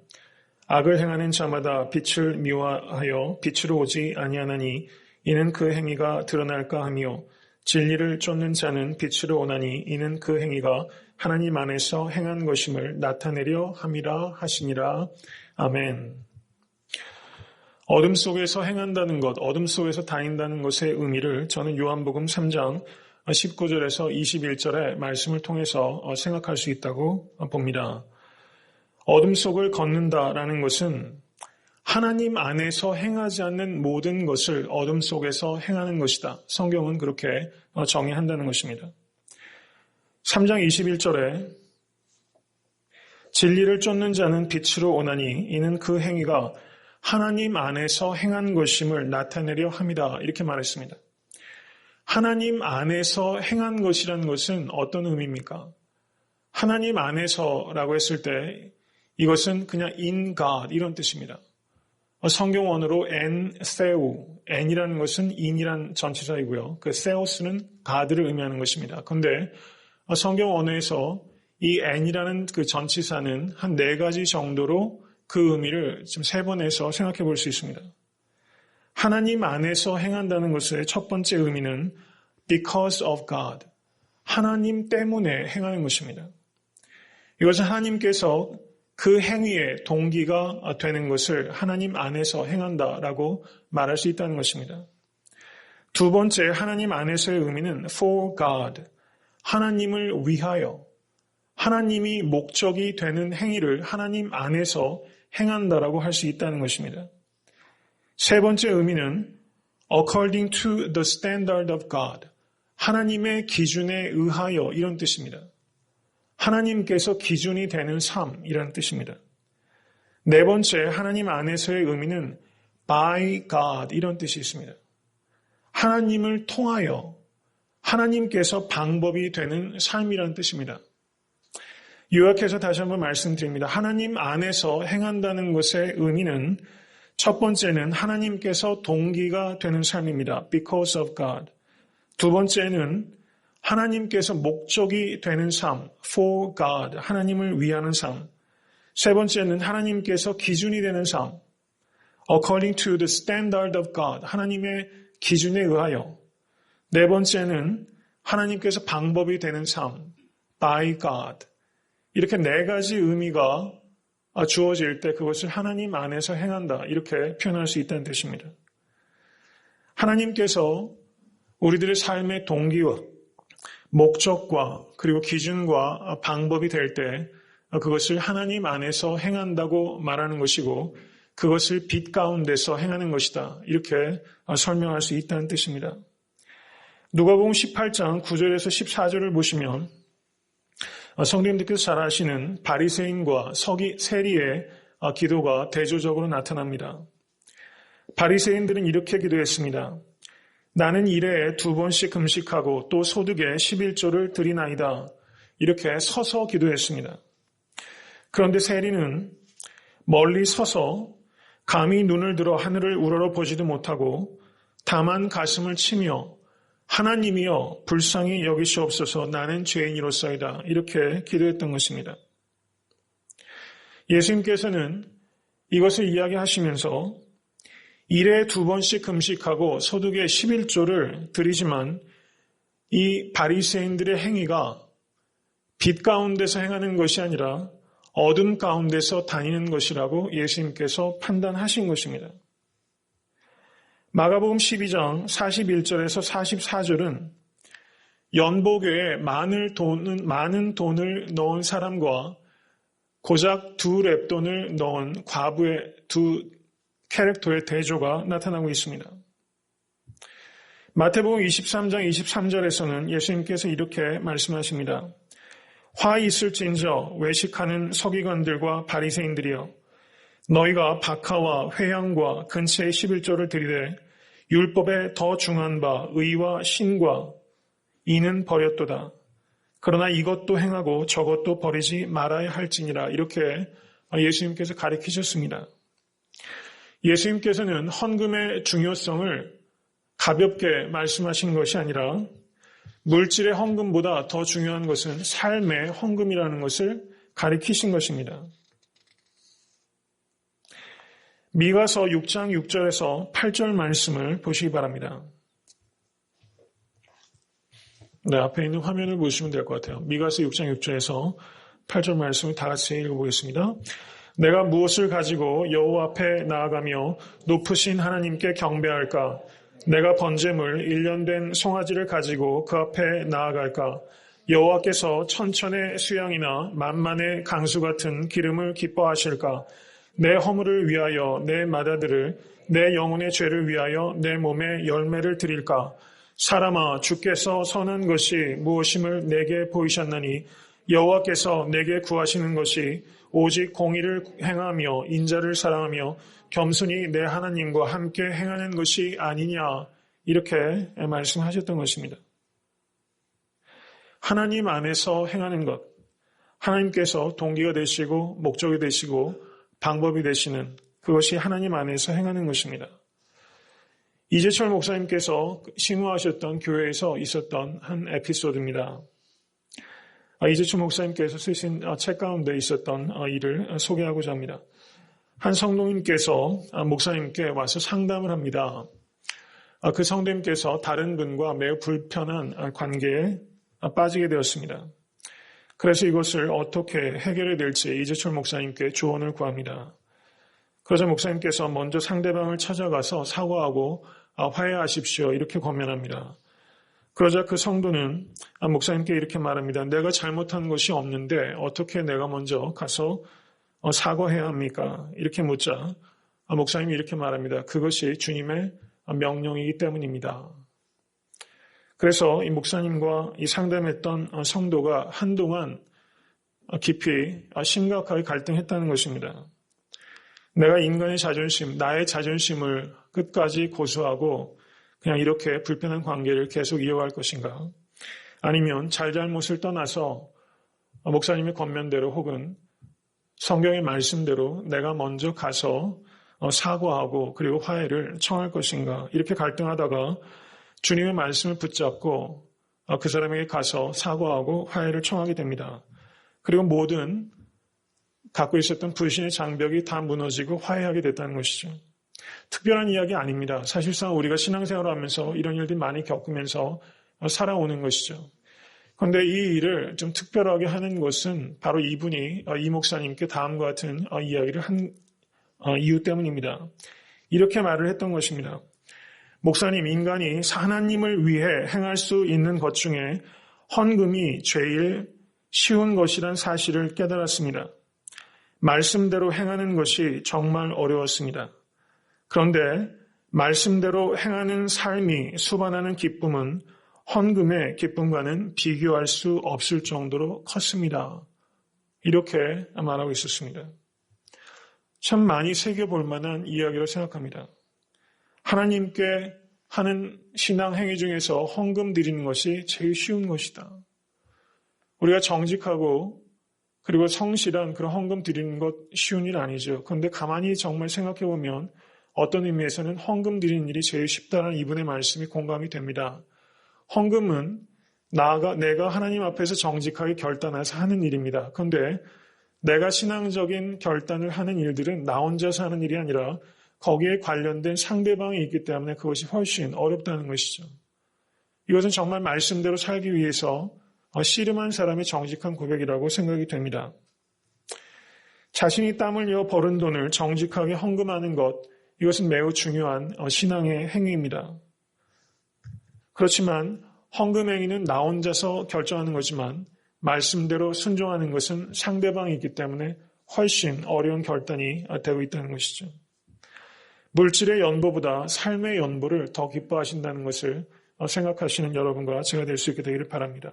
악을 행하는 자마다 빛을 미워하여 빛으로 오지 아니하나니 이는 그 행위가 드러날까 하며 진리를 쫓는 자는 빛으로 오나니 이는 그 행위가 하나님 안에서 행한 것임을 나타내려 함이라 하시니라. 아멘. 어둠 속에서 행한다는 것, 어둠 속에서 다닌다는 것의 의미를 저는 요한복음 3장 19절에서 21절의 말씀을 통해서 생각할 수 있다고 봅니다. 어둠 속을 걷는다라는 것은 하나님 안에서 행하지 않는 모든 것을 어둠 속에서 행하는 것이다. 성경은 그렇게 정의한다는 것입니다. 3장 21절에 진리를 쫓는 자는 빛으로 오나니 이는 그 행위가 하나님 안에서 행한 것임을 나타내려 함이다. 이렇게 말했습니다. 하나님 안에서 행한 것이라는 것은 어떤 의미입니까? 하나님 안에서라고 했을 때 이것은 그냥 in God 이런 뜻입니다. 성경 원어로 en theo, en이라는 것은 in이란 전치사이고요. 그 theos는 God를 의미하는 것입니다. 그런데 성경 원어에서 이 en이라는 그 전치사는 한 4가지 정도로 그 의미를 좀 세분해서 생각해 볼 수 있습니다. 하나님 안에서 행한다는 것의 첫 번째 의미는 because of God, 하나님 때문에 행하는 것입니다. 이것은 하나님께서 그 행위의 동기가 되는 것을 하나님 안에서 행한다라고 말할 수 있다는 것입니다. 두 번째 하나님 안에서의 의미는 for God, 하나님을 위하여, 하나님이 목적이 되는 행위를 하나님 안에서 행한다라고 할 수 있다는 것입니다. 세 번째 의미는 according to the standard of God, 하나님의 기준에 의하여 이런 뜻입니다. 하나님께서 기준이 되는 삶이라는 뜻입니다. 네 번째 하나님 안에서의 의미는 by God 이런 뜻이 있습니다. 하나님을 통하여 하나님께서 방법이 되는 삶이라는 뜻입니다. 요약해서 다시 한번 말씀드립니다. 하나님 안에서 행한다는 것의 의미는 첫 번째는 하나님께서 동기가 되는 삶입니다. Because of God. 두 번째는 하나님께서 목적이 되는 삶, for God, 하나님을 위하는 삶. 세 번째는 하나님께서 기준이 되는 삶, according to the standard of God, 하나님의 기준에 의하여. 네 번째는 하나님께서 방법이 되는 삶, by God. 이렇게 네 가지 의미가 주어질 때 그것을 하나님 안에서 행한다, 이렇게 표현할 수 있다는 뜻입니다. 하나님께서 우리들의 삶의 동기와 목적과 그리고 기준과 방법이 될 때 그것을 하나님 안에서 행한다고 말하는 것이고 그것을 빛 가운데서 행하는 것이다, 이렇게 설명할 수 있다는 뜻입니다. 누가복음 18장 9절에서 14절을 보시면 성도님들께서 잘 아시는 바리새인과 세리의 기도가 대조적으로 나타납니다. 바리새인들은 이렇게 기도했습니다. 나는 일회에 2번씩 금식하고 또 소득에 11조를 드리나이다. 이렇게 서서 기도했습니다. 그런데 세리는 멀리 서서 감히 눈을 들어 하늘을 우러러 보지도 못하고 다만 가슴을 치며 하나님이여 불쌍히 여기시옵소서 나는 죄인이로소이다, 이렇게 기도했던 것입니다. 예수님께서는 이것을 이야기하시면서 일에 2번씩 금식하고 소득의 11조를 드리지만 이 바리새인들의 행위가 빛 가운데서 행하는 것이 아니라 어둠 가운데서 다니는 것이라고 예수님께서 판단하신 것입니다. 마가복음 12장 41절에서 44절은 연복교에 많은 돈을 넣은 사람과 고작 2렙돈을 넣은 과부의 두 캐릭터의 대조가 나타나고 있습니다. 마태복음 23장 23절에서는 예수님께서 이렇게 말씀하십니다. 화 있을진저 외식하는 서기관들과 바리새인들이여 너희가 박하와 회향과 근처의 11조를 드리되 율법에 더 중한 바 의와 신과 이는 버렸도다. 그러나 이것도 행하고 저것도 버리지 말아야 할지니라, 이렇게 예수님께서 가르치셨습니다. 예수님께서는 헌금의 중요성을 가볍게 말씀하신 것이 아니라 물질의 헌금보다 더 중요한 것은 삶의 헌금이라는 것을 가르치신 것입니다. 미가서 6장 6절에서 8절 말씀을 보시기 바랍니다. 네, 앞에 있는 화면을 보시면 될 것 같아요. 미가서 6장 6절에서 8절 말씀을 다 같이 읽어보겠습니다. 내가 무엇을 가지고 여호와 앞에 나아가며 높으신 하나님께 경배할까? 내가 번제물 1년 된 송아지를 가지고 그 앞에 나아갈까? 여호와께서 천천의 수양이나 만만의 강수 같은 기름을 기뻐하실까? 내 허물을 위하여 내 맏아들을, 내 영혼의 죄를 위하여 내 몸에 열매를 드릴까? 사람아, 주께서 선한 것이 무엇임을 내게 보이셨나니 여호와께서 내게 구하시는 것이 오직 공의를 행하며 인자를 사랑하며 겸손히 내 하나님과 함께 행하는 것이 아니냐, 이렇게 말씀하셨던 것입니다. 하나님 안에서 행하는 것, 하나님께서 동기가 되시고 목적이 되시고 방법이 되시는 그것이 하나님 안에서 행하는 것입니다. 이재철 목사님께서 신우하셨던 교회에서 있었던 한 에피소드입니다. 이재철 목사님께서 쓰신 책 가운데 있었던 일을 소개하고자 합니다. 한 성도님께서 목사님께 와서 상담을 합니다. 그 성도님께서 다른 분과 매우 불편한 관계에 빠지게 되었습니다. 그래서 이것을 어떻게 해결해야 될지 이재철 목사님께 조언을 구합니다. 그러자 목사님께서 먼저 상대방을 찾아가서 사과하고 화해하십시오. 이렇게 권면합니다. 그러자 그 성도는 목사님께 이렇게 말합니다. 내가 잘못한 것이 없는데 어떻게 내가 먼저 가서 사과해야 합니까? 이렇게 묻자 목사님이 이렇게 말합니다. 그것이 주님의 명령이기 때문입니다. 그래서 이 목사님과 이 상담했던 성도가 한동안 깊이 심각하게 갈등했다는 것입니다. 내가 인간의 자존심, 나의 자존심을 끝까지 고수하고 그냥 이렇게 불편한 관계를 계속 이어갈 것인가? 아니면 잘잘못을 떠나서 목사님의 권면대로 혹은 성경의 말씀대로 내가 먼저 가서 사과하고 그리고 화해를 청할 것인가? 이렇게 갈등하다가 주님의 말씀을 붙잡고 그 사람에게 가서 사과하고 화해를 청하게 됩니다. 그리고 모든 갖고 있었던 불신의 장벽이 다 무너지고 화해하게 됐다는 것이죠. 특별한 이야기 아닙니다. 사실상 우리가 신앙생활을 하면서 이런 일들이 많이 겪으면서 살아오는 것이죠. 그런데 이 일을 좀 특별하게 하는 것은 바로 이분이 이 목사님께 다음과 같은 이야기를 한 이유 때문입니다. 이렇게 말을 했던 것입니다. 목사님, 인간이 하나님을 위해 행할 수 있는 것 중에 헌금이 제일 쉬운 것이란 사실을 깨달았습니다. 말씀대로 행하는 것이 정말 어려웠습니다. 그런데 말씀대로 행하는 삶이 수반하는 기쁨은 헌금의 기쁨과는 비교할 수 없을 정도로 컸습니다. 이렇게 말하고 있었습니다. 참 많이 새겨볼 만한 이야기로 생각합니다. 하나님께 하는 신앙 행위 중에서 헌금 드리는 것이 제일 쉬운 것이다. 우리가 정직하고 그리고 성실한 그런 헌금 드리는 것 쉬운 일 아니죠. 그런데 가만히 정말 생각해보면 어떤 의미에서는 헌금 드리는 일이 제일 쉽다는 이분의 말씀이 공감이 됩니다. 헌금은 내가 하나님 앞에서 정직하게 결단해서 하는 일입니다. 그런데 내가 신앙적인 결단을 하는 일들은 나 혼자서 하는 일이 아니라 거기에 관련된 상대방이 있기 때문에 그것이 훨씬 어렵다는 것이죠. 이것은 정말 말씀대로 살기 위해서 씨름한 사람의 정직한 고백이라고 생각이 됩니다. 자신이 땀을 흘려 벌은 돈을 정직하게 헌금하는 것, 이것은 매우 중요한 신앙의 행위입니다. 그렇지만 헌금 행위는 나 혼자서 결정하는 거지만 말씀대로 순종하는 것은 상대방이 있기 때문에 훨씬 어려운 결단이 되고 있다는 것이죠. 물질의 연보보다 삶의 연보를 더 기뻐하신다는 것을 생각하시는 여러분과 제가 될 수 있게 되기를 바랍니다.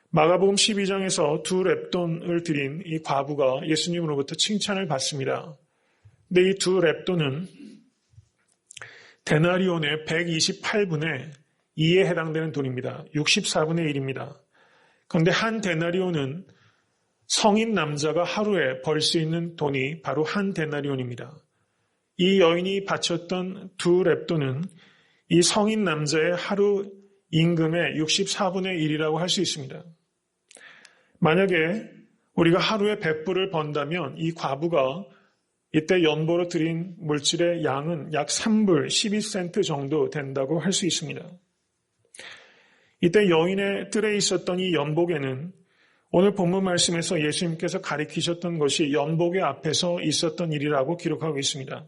마가복음 12장에서 2렙돈을 드린 이 과부가 예수님으로부터 칭찬을 받습니다. 근데 이 2렙돈은 데나리온의 128분의 2에 해당되는 돈입니다. 64분의 1입니다. 그런데 한 데나리온은 성인 남자가 하루에 벌 수 있는 돈이 바로 한 데나리온입니다. 이 여인이 바쳤던 2렙돈은 이 성인 남자의 하루 임금의 64분의 1이라고 할 수 있습니다. 만약에 우리가 하루에 100불을 번다면 이 과부가 이때 연보로 드린 물질의 양은 약 3불 12센트 정도 된다고 할 수 있습니다. 이때 여인의 뜰에 있었던 이 연복에는 오늘 본문 말씀에서 예수님께서 가리키셨던 것이 연복의 앞에서 있었던 일이라고 기록하고 있습니다.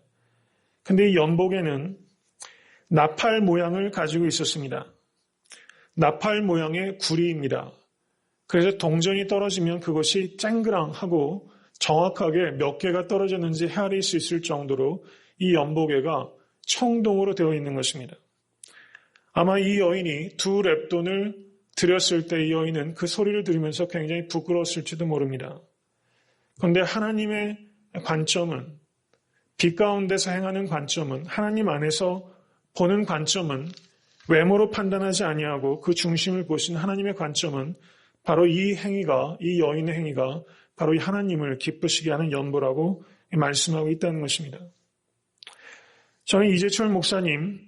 근데 이 연복에는 나팔 모양을 가지고 있었습니다. 나팔 모양의 구리입니다. 그래서 동전이 떨어지면 그것이 쨍그랑하고 정확하게 몇 개가 떨어졌는지 헤아릴 수 있을 정도로 이 연복에가 청동으로 되어 있는 것입니다. 아마 이 여인이 2렙돈을 드렸을 때 이 여인은 그 소리를 들으면서 굉장히 부끄러웠을지도 모릅니다. 그런데 하나님의 관점은, 빛 가운데서 행하는 관점은, 하나님 안에서 보는 관점은 외모로 판단하지 아니하고 그 중심을 보신 하나님의 관점은 바로 이 행위가, 이 여인의 행위가 바로 이 하나님을 기쁘시게 하는 연보라고 말씀하고 있다는 것입니다. 저는 이재철 목사님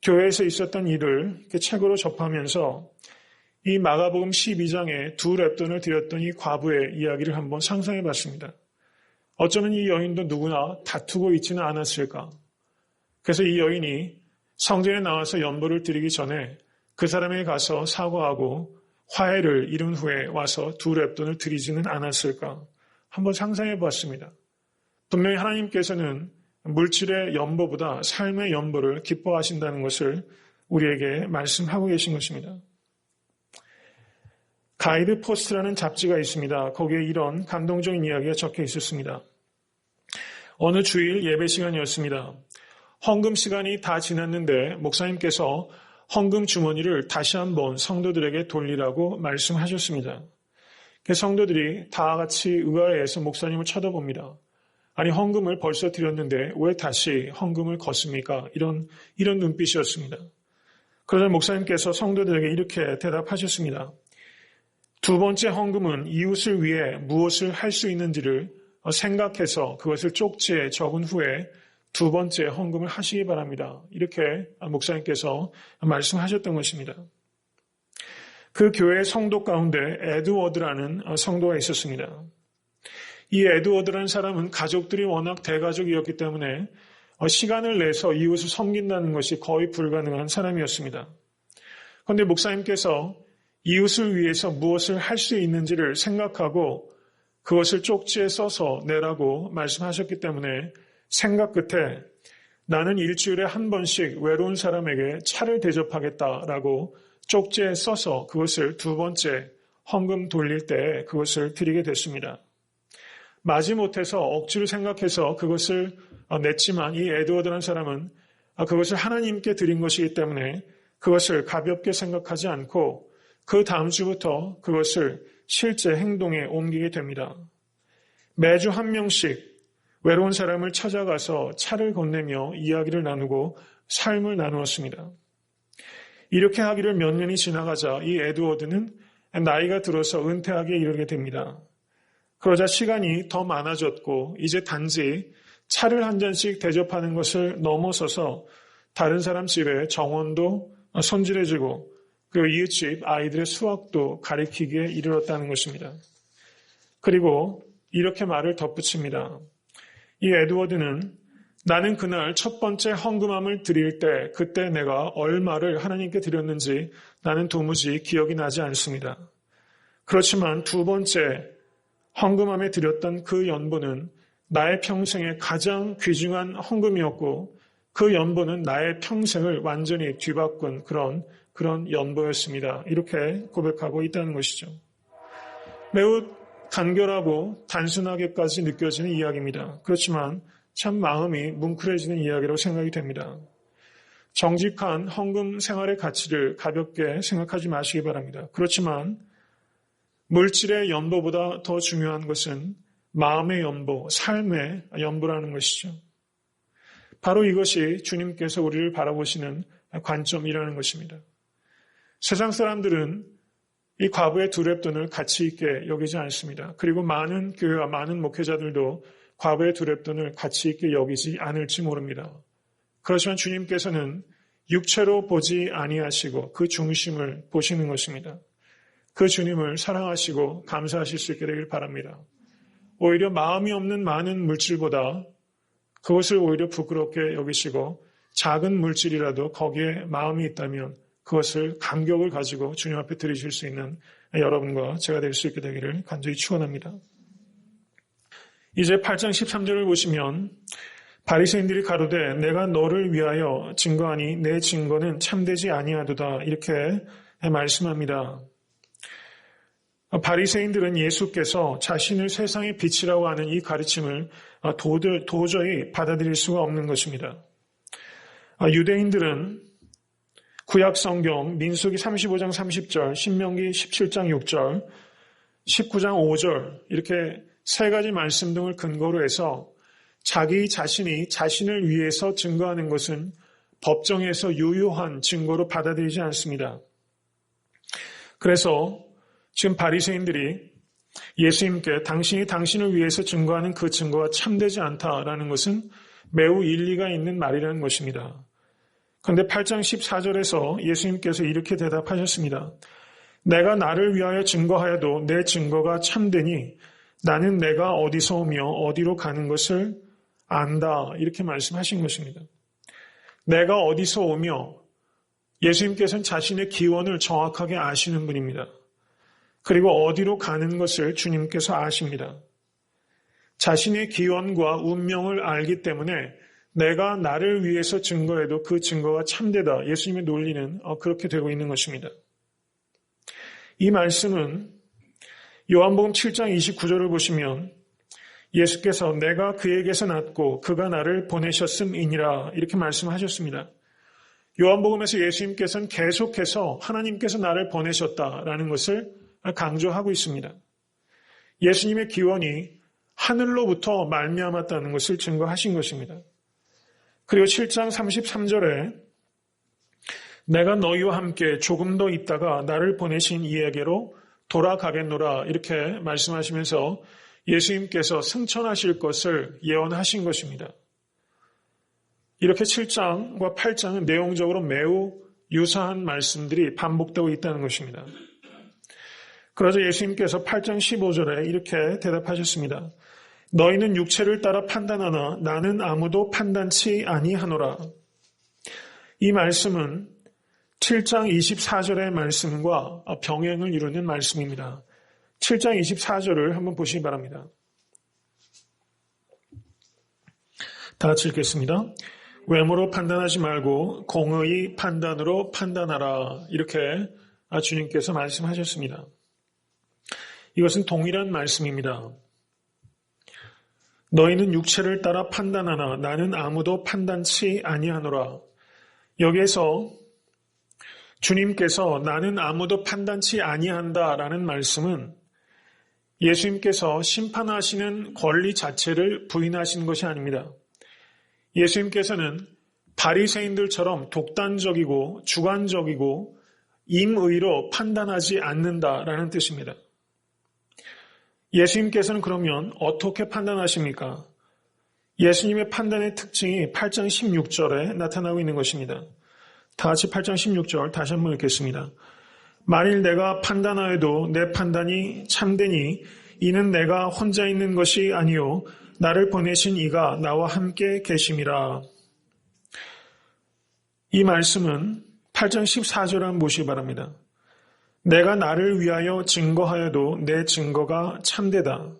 교회에서 있었던 일을 책으로 접하면서 이 마가복음 12장에 2렙돈을 드렸던 이 과부의 이야기를 한번 상상해 봤습니다. 어쩌면 이 여인도 누구나 다투고 있지는 않았을까. 그래서 이 여인이 성전에 나와서 연보를 드리기 전에 그 사람에게 가서 사과하고 화해를 이룬 후에 와서 2렙돈을 드리지는 않았을까. 한번 상상해 보았습니다. 분명히 하나님께서는 물질의 연보보다 삶의 연보를 기뻐하신다는 것을 우리에게 말씀하고 계신 것입니다. 가이드 포스트라는 잡지가 있습니다. 거기에 이런 감동적인 이야기가 적혀 있었습니다. 어느 주일 예배 시간이었습니다. 헌금 시간이 다 지났는데 목사님께서 헌금 주머니를 다시 한번 성도들에게 돌리라고 말씀하셨습니다. 성도들이 다 같이 의아해해서 목사님을 쳐다봅니다. 아니, 헌금을 벌써 드렸는데 왜 다시 헌금을 걷습니까? 이런 눈빛이었습니다. 그러자 목사님께서 성도들에게 이렇게 대답하셨습니다. 두 번째 헌금은 이웃을 위해 무엇을 할 수 있는지를 생각해서 그것을 쪽지에 적은 후에 두 번째 헌금을 하시기 바랍니다. 이렇게 목사님께서 말씀하셨던 것입니다. 그 교회 성도 가운데 에드워드라는 성도가 있었습니다. 이 에드워드라는 사람은 가족들이 워낙 대가족이었기 때문에 시간을 내서 이웃을 섬긴다는 것이 거의 불가능한 사람이었습니다. 그런데 목사님께서 이웃을 위해서 무엇을 할 수 있는지를 생각하고 그것을 쪽지에 써서 내라고 말씀하셨기 때문에 생각 끝에 나는 일주일에 한 번씩 외로운 사람에게 차를 대접하겠다라고 쪽지에 써서 그것을 두 번째 헌금 돌릴 때 그것을 드리게 됐습니다. 마지못해서 억지로 생각해서 그것을 냈지만 이 에드워드라는 사람은 그것을 하나님께 드린 것이기 때문에 그것을 가볍게 생각하지 않고 그 다음 주부터 그것을 실제 행동에 옮기게 됩니다. 매주 한 명씩 외로운 사람을 찾아가서 차를 건네며 이야기를 나누고 삶을 나누었습니다. 이렇게 하기를 몇 년이 지나가자 이 에드워드는 나이가 들어서 은퇴하기에 이르게 됩니다. 그러자 시간이 더 많아졌고 이제 단지 차를 한 잔씩 대접하는 것을 넘어서서 다른 사람 집에 정원도 손질해주고 그 이웃집 아이들의 수학도 가르치기에 이르렀다는 것입니다. 그리고 이렇게 말을 덧붙입니다. 이 에드워드는 나는 그날 첫 번째 헌금함을 드릴 때 그때 내가 얼마를 하나님께 드렸는지 나는 도무지 기억이 나지 않습니다. 그렇지만 두 번째 헌금함에 드렸던 그 연보는 나의 평생에 가장 귀중한 헌금이었고 그 연보는 나의 평생을 완전히 뒤바꾼 그런 연보였습니다. 이렇게 고백하고 있다는 것이죠. 매우 간결하고 단순하게까지 느껴지는 이야기입니다. 그렇지만 참 마음이 뭉클해지는 이야기로 생각이 됩니다. 정직한 헌금 생활의 가치를 가볍게 생각하지 마시기 바랍니다. 그렇지만 물질의 연보보다 더 중요한 것은 마음의 연보, 삶의 연보라는 것이죠. 바로 이것이 주님께서 우리를 바라보시는 관점이라는 것입니다. 세상 사람들은 이 과부의 두 렙돈을 가치 있게 여기지 않습니다. 그리고 많은 교회와 많은 목회자들도 과부의 두 렙돈을 가치 있게 여기지 않을지 모릅니다. 그렇지만 주님께서는 육체로 보지 아니하시고 그 중심을 보시는 것입니다. 그 주님을 사랑하시고 감사하실 수 있게 되길 바랍니다. 오히려 마음이 없는 많은 물질보다 그것을 오히려 부끄럽게 여기시고 작은 물질이라도 거기에 마음이 있다면 그것을 감격을 가지고 주님 앞에 드리실 수 있는 여러분과 제가 될 수 있게 되기를 간절히 축원합니다. 이제 8장 13절을 보시면 바리새인들이 가로되 내가 너를 위하여 증거하니 내 증거는 참되지 아니하도다 이렇게 말씀합니다. 바리새인들은 예수께서 자신을 세상의 빛이라고 하는 이 가르침을 도저히 받아들일 수가 없는 것입니다. 유대인들은 구약 성경 민수기 35장 30절, 신명기 17장 6절, 19장 5절 이렇게 세 가지 말씀 등을 근거로 해서 자기 자신이 자신을 위해서 증거하는 것은 법정에서 유효한 증거로 받아들이지 않습니다. 그래서 지금 바리새인들이 예수님께 당신이 당신을 위해서 증거하는 그 증거가 참되지 않다라는 것은 매우 일리가 있는 말이라는 것입니다. 그런데 8장 14절에서 예수님께서 이렇게 대답하셨습니다. 내가 나를 위하여 증거하여도 내 증거가 참되니 나는 내가 어디서 오며 어디로 가는 것을 안다. 이렇게 말씀하신 것입니다. 내가 어디서 오며 예수님께서는 자신의 기원을 정확하게 아시는 분입니다. 그리고 어디로 가는 것을 주님께서 아십니다. 자신의 기원과 운명을 알기 때문에 내가 나를 위해서 증거해도 그 증거가 참되다. 예수님의 논리는 그렇게 되고 있는 것입니다. 이 말씀은 요한복음 7장 29절을 보시면 예수께서 내가 그에게서 났고 그가 나를 보내셨음이니라 이렇게 말씀하셨습니다. 요한복음에서 예수님께서는 계속해서 하나님께서 나를 보내셨다라는 것을 강조하고 있습니다. 예수님의 기원이 하늘로부터 말미암았다는 것을 증거하신 것입니다. 그리고 7장 33절에 내가 너희와 함께 조금 더 있다가 나를 보내신 이에게로 돌아가겠노라 이렇게 말씀하시면서 예수님께서 승천하실 것을 예언하신 것입니다. 이렇게 7장과 8장은 내용적으로 매우 유사한 말씀들이 반복되고 있다는 것입니다. 그러자 예수님께서 8장 15절에 이렇게 대답하셨습니다. 너희는 육체를 따라 판단하나 나는 아무도 판단치 아니하노라. 이 말씀은 7장 24절의 말씀과 병행을 이루는 말씀입니다. 7장 24절을 한번 보시기 바랍니다. 다 같이 읽겠습니다. 외모로 판단하지 말고 공의의 판단으로 판단하라. 이렇게 주님께서 말씀하셨습니다. 이것은 동일한 말씀입니다. 너희는 육체를 따라 판단하나 나는 아무도 판단치 아니하노라. 여기에서 주님께서 나는 아무도 판단치 아니한다라는 말씀은 예수님께서 심판하시는 권리 자체를 부인하시는 것이 아닙니다. 예수님께서는 바리새인들처럼 독단적이고 주관적이고 임의로 판단하지 않는다라는 뜻입니다. 예수님께서는 그러면 어떻게 판단하십니까? 예수님의 판단의 특징이 8장 16절에 나타나고 있는 것입니다. 다 같이 8장 16절 다시 한번 읽겠습니다. 만일 내가 판단하여도 내 판단이 참되니 이는 내가 혼자 있는 것이 아니요 나를 보내신 이가 나와 함께 계심이라. 이 말씀은 8장 14절을 한번 보시기 바랍니다. 내가 나를 위하여 증거하여도 내 증거가 참되다.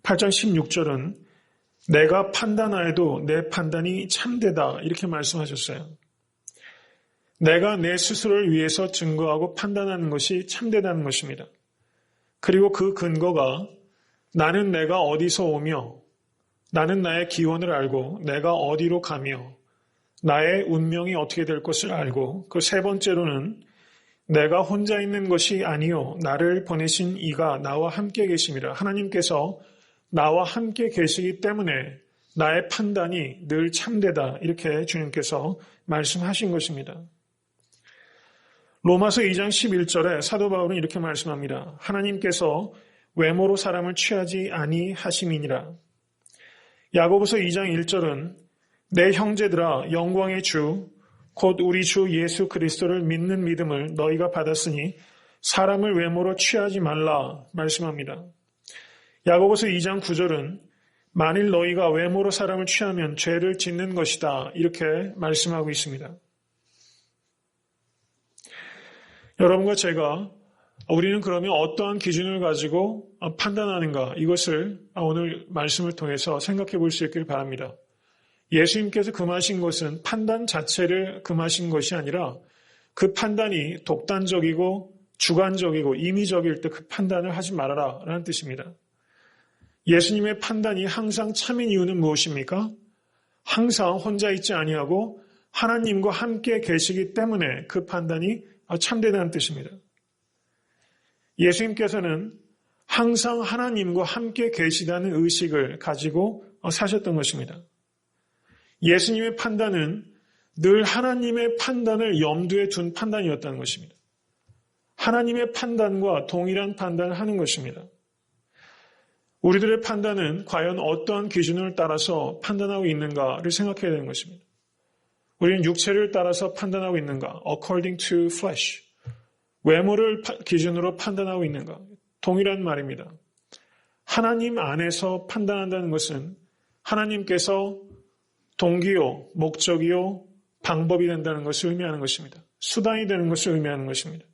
8장 16절은 내가 판단하여도 내 판단이 참되다. 이렇게 말씀하셨어요. 내가 내 스스로를 위해서 증거하고 판단하는 것이 참되다는 것입니다. 그리고 그 근거가 나는 내가 어디서 오며 나는 나의 기원을 알고 내가 어디로 가며 나의 운명이 어떻게 될 것을 알고 그 세 번째로는 내가 혼자 있는 것이 아니요 나를 보내신 이가 나와 함께 계심이라. 하나님께서 나와 함께 계시기 때문에 나의 판단이 늘 참되다. 이렇게 주님께서 말씀하신 것입니다. 로마서 2장 11절에 사도 바울은 이렇게 말씀합니다. 하나님께서 외모로 사람을 취하지 아니하심이니라. 야고보서 2장 1절은 내 형제들아 영광의 주 곧 우리 주 예수 그리스도를 믿는 믿음을 너희가 받았으니 사람을 외모로 취하지 말라 말씀합니다. 야고보서 2장 9절은 만일 너희가 외모로 사람을 취하면 죄를 짓는 것이다. 이렇게 말씀하고 있습니다. 여러분과 제가 우리는 그러면 어떠한 기준을 가지고 판단하는가 이것을 오늘 말씀을 통해서 생각해 볼 수 있기를 바랍니다. 예수님께서 금하신 것은 판단 자체를 금하신 것이 아니라 그 판단이 독단적이고 주관적이고 임의적일 때 그 판단을 하지 말아라 라는 뜻입니다. 예수님의 판단이 항상 참인 이유는 무엇입니까? 항상 혼자 있지 아니하고 하나님과 함께 계시기 때문에 그 판단이 참되다는 뜻입니다. 예수님께서는 항상 하나님과 함께 계시다는 의식을 가지고 사셨던 것입니다. 예수님의 판단은 늘 하나님의 판단을 염두에 둔 판단이었다는 것입니다. 하나님의 판단과 동일한 판단을 하는 것입니다. 우리들의 판단은 과연 어떠한 기준을 따라서 판단하고 있는가를 생각해야 되는 것입니다. 우리는 육체를 따라서 판단하고 있는가? According to flesh. 외모를 기준으로 판단하고 있는가? 동일한 말입니다. 하나님 안에서 판단한다는 것은 하나님께서 동기요, 목적이요, 방법이 된다는 것을 의미하는 것입니다. 수단이 되는 것을 의미하는 것입니다.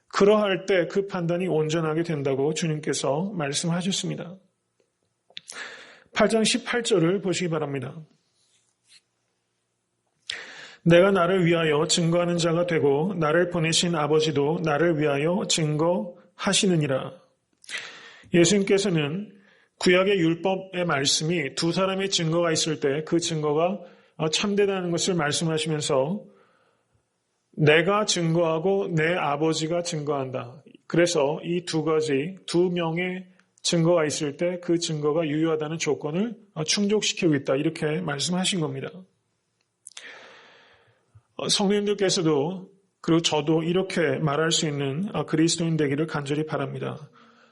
그러할 때 그 판단이 온전하게 된다고 주님께서 말씀하셨습니다. 8장 18절을 보시기 바랍니다. 내가 나를 위하여 증거하는 자가 되고 나를 보내신 아버지도 나를 위하여 증거하시느니라. 예수님께서는 구약의 율법의 말씀이 두 사람의 증거가 있을 때 그 증거가 참되다는 것을 말씀하시면서 내가 증거하고 내 아버지가 증거한다. 그래서 이 두 가지, 두 명의 증거가 있을 때 그 증거가 유효하다는 조건을 충족시키고 있다. 이렇게 말씀하신 겁니다. 성도님들께서도 그리고 저도 이렇게 말할 수 있는 그리스도인 되기를 간절히 바랍니다.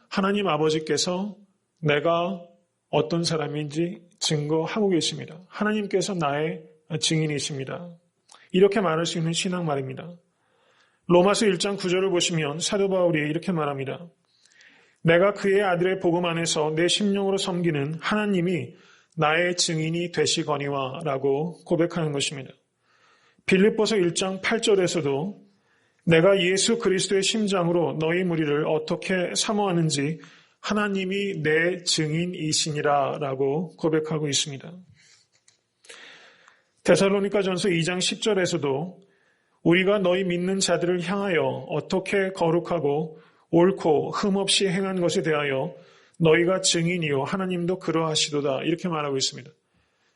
하나님 아버지께서 내가 어떤 사람인지 증거하고 계십니다. 하나님께서 나의 증인이십니다. 이렇게 말할 수 있는 신앙 말입니다. 로마서 1장 9절을 보시면 사도 바울이 이렇게 말합니다. 내가 그의 아들의 복음 안에서 내 심령으로 섬기는 하나님이 나의 증인이 되시거니와 라고 고백하는 것입니다. 빌립보서 1장 8절에서도 내가 예수 그리스도의 심장으로 너희 무리를 어떻게 사모하는지 하나님이 내 증인이시니라 라고 고백하고 있습니다. 데살로니가전서 2장 10절에서도 우리가 너희 믿는 자들을 향하여 어떻게 거룩하고 옳고 흠없이 행한 것에 대하여 너희가 증인이요 하나님도 그러하시도다 이렇게 말하고 있습니다.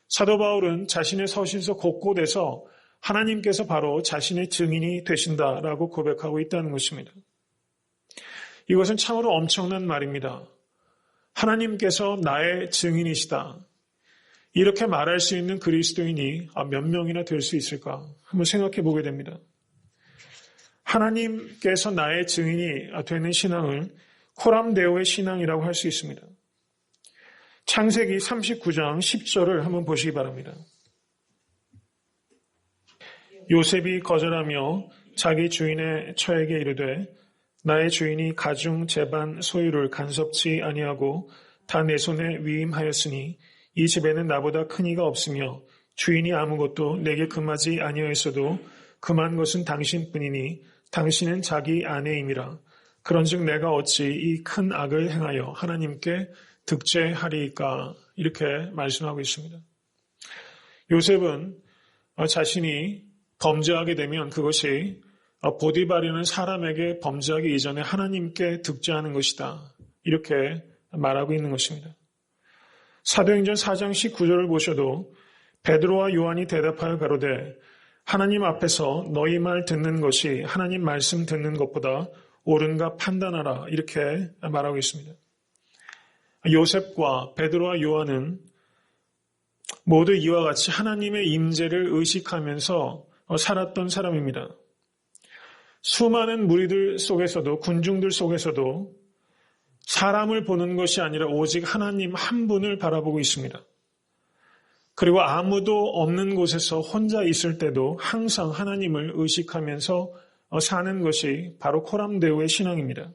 사도 바울은 자신의 서신서 곳곳에서 하나님께서 바로 자신의 증인이 되신다라고 고백하고 있다는 것입니다. 이것은 참으로 엄청난 말입니다. 하나님께서 나의 증인이시다. 이렇게 말할 수 있는 그리스도인이 몇 명이나 될 수 있을까? 한번 생각해 보게 됩니다. 하나님께서 나의 증인이 되는 신앙을 코람데오의 신앙이라고 할 수 있습니다. 창세기 39장 10절을 한번 보시기 바랍니다. 요셉이 거절하며 자기 주인의 처에게 이르되 나의 주인이 가중 제반 소유를 간섭치 아니하고 다 내 손에 위임하였으니 이 집에는 나보다 큰 이가 없으며 주인이 아무것도 내게 금하지 아니하였어도 금한 것은 당신뿐이니 당신은 자기 아내임이라. 그런즉 내가 어찌 이 큰 악을 행하여 하나님께 득죄하리이까 이렇게 말씀하고 있습니다. 요셉은 자신이 범죄하게 되면 그것이 보디발이라는 사람에게 범죄하기 이전에 하나님께 득죄하는 것이다. 이렇게 말하고 있는 것입니다. 사도행전 4장 19절을 보셔도 베드로와 요한이 대답하여 가로되 하나님 앞에서 너희 말 듣는 것이 하나님 말씀 듣는 것보다 옳은가 판단하라 이렇게 말하고 있습니다. 요셉과 베드로와 요한은 모두 이와 같이 하나님의 임재를 의식하면서 살았던 사람입니다. 수많은 무리들 속에서도 군중들 속에서도 사람을 보는 것이 아니라 오직 하나님 한 분을 바라보고 있습니다. 그리고 아무도 없는 곳에서 혼자 있을 때도 항상 하나님을 의식하면서 사는 것이 바로 코람데오의 신앙입니다.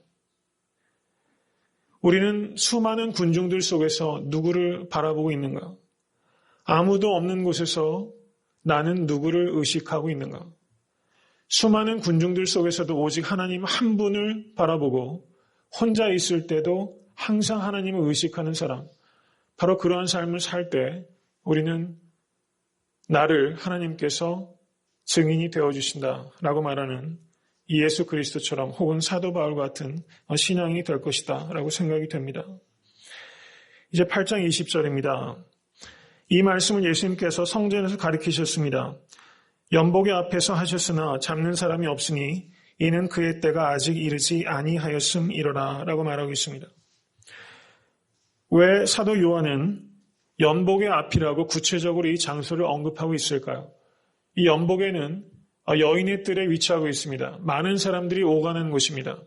우리는 수많은 군중들 속에서 누구를 바라보고 있는가? 아무도 없는 곳에서 나는 누구를 의식하고 있는가? 수많은 군중들 속에서도 오직 하나님 한 분을 바라보고 혼자 있을 때도 항상 하나님을 의식하는 사람, 바로 그러한 삶을 살 때 우리는 나를 하나님께서 증인이 되어주신다라고 말하는 이 예수 그리스도처럼 혹은 사도 바울 같은 신앙이 될 것이다 라고 생각이 됩니다. 이제 8장 20절입니다. 이 말씀을 예수님께서 성전에서 가르치셨습니다. 연복의 앞에서 하셨으나 잡는 사람이 없으니 이는 그의 때가 아직 이르지 아니하였음이로라 라고 말하고 있습니다. 왜 사도 요한은 연복의 앞이라고 구체적으로 이 장소를 언급하고 있을까요? 이 연복에는 여인의 뜰에 위치하고 있습니다. 많은 사람들이 오가는 곳입니다.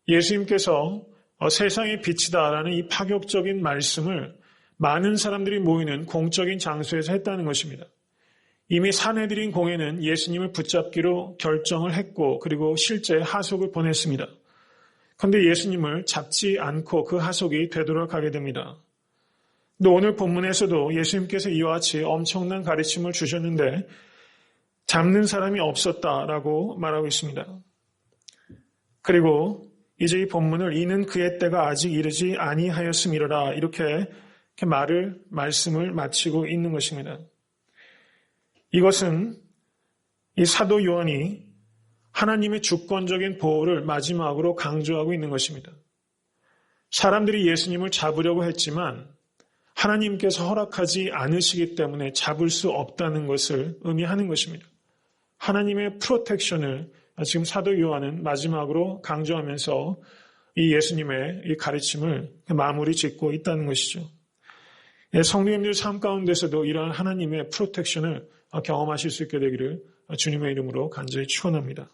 예수님께서 세상의 빛이다라는 이 파격적인 말씀을 많은 사람들이 모이는 공적인 장소에서 했다는 것입니다. 이미 사내들인 공회는 예수님을 붙잡기로 결정을 했고 그리고 실제 하속을 보냈습니다. 그런데 예수님을 잡지 않고 그 하속이 되돌아가게 됩니다. 근데 오늘 본문에서도 예수님께서 이와 같이 엄청난 가르침을 주셨는데 잡는 사람이 없었다라고 말하고 있습니다. 그리고 이제 이 본문을 이는 그의 때가 아직 이르지 아니하였음이로라 이렇게 말씀을 마치고 있는 것입니다. 이것은 이 사도 요한이 하나님의 주권적인 보호를 마지막으로 강조하고 있는 것입니다. 사람들이 예수님을 잡으려고 했지만 하나님께서 허락하지 않으시기 때문에 잡을 수 없다는 것을 의미하는 것입니다. 하나님의 프로텍션을 지금 사도 요한은 마지막으로 강조하면서 이 예수님의 이 가르침을 마무리 짓고 있다는 것이죠. 성도님들 삶 가운데서도 이러한 하나님의 프로텍션을 경험하실 수 있게 되기를 주님의 이름으로 간절히 축원합니다.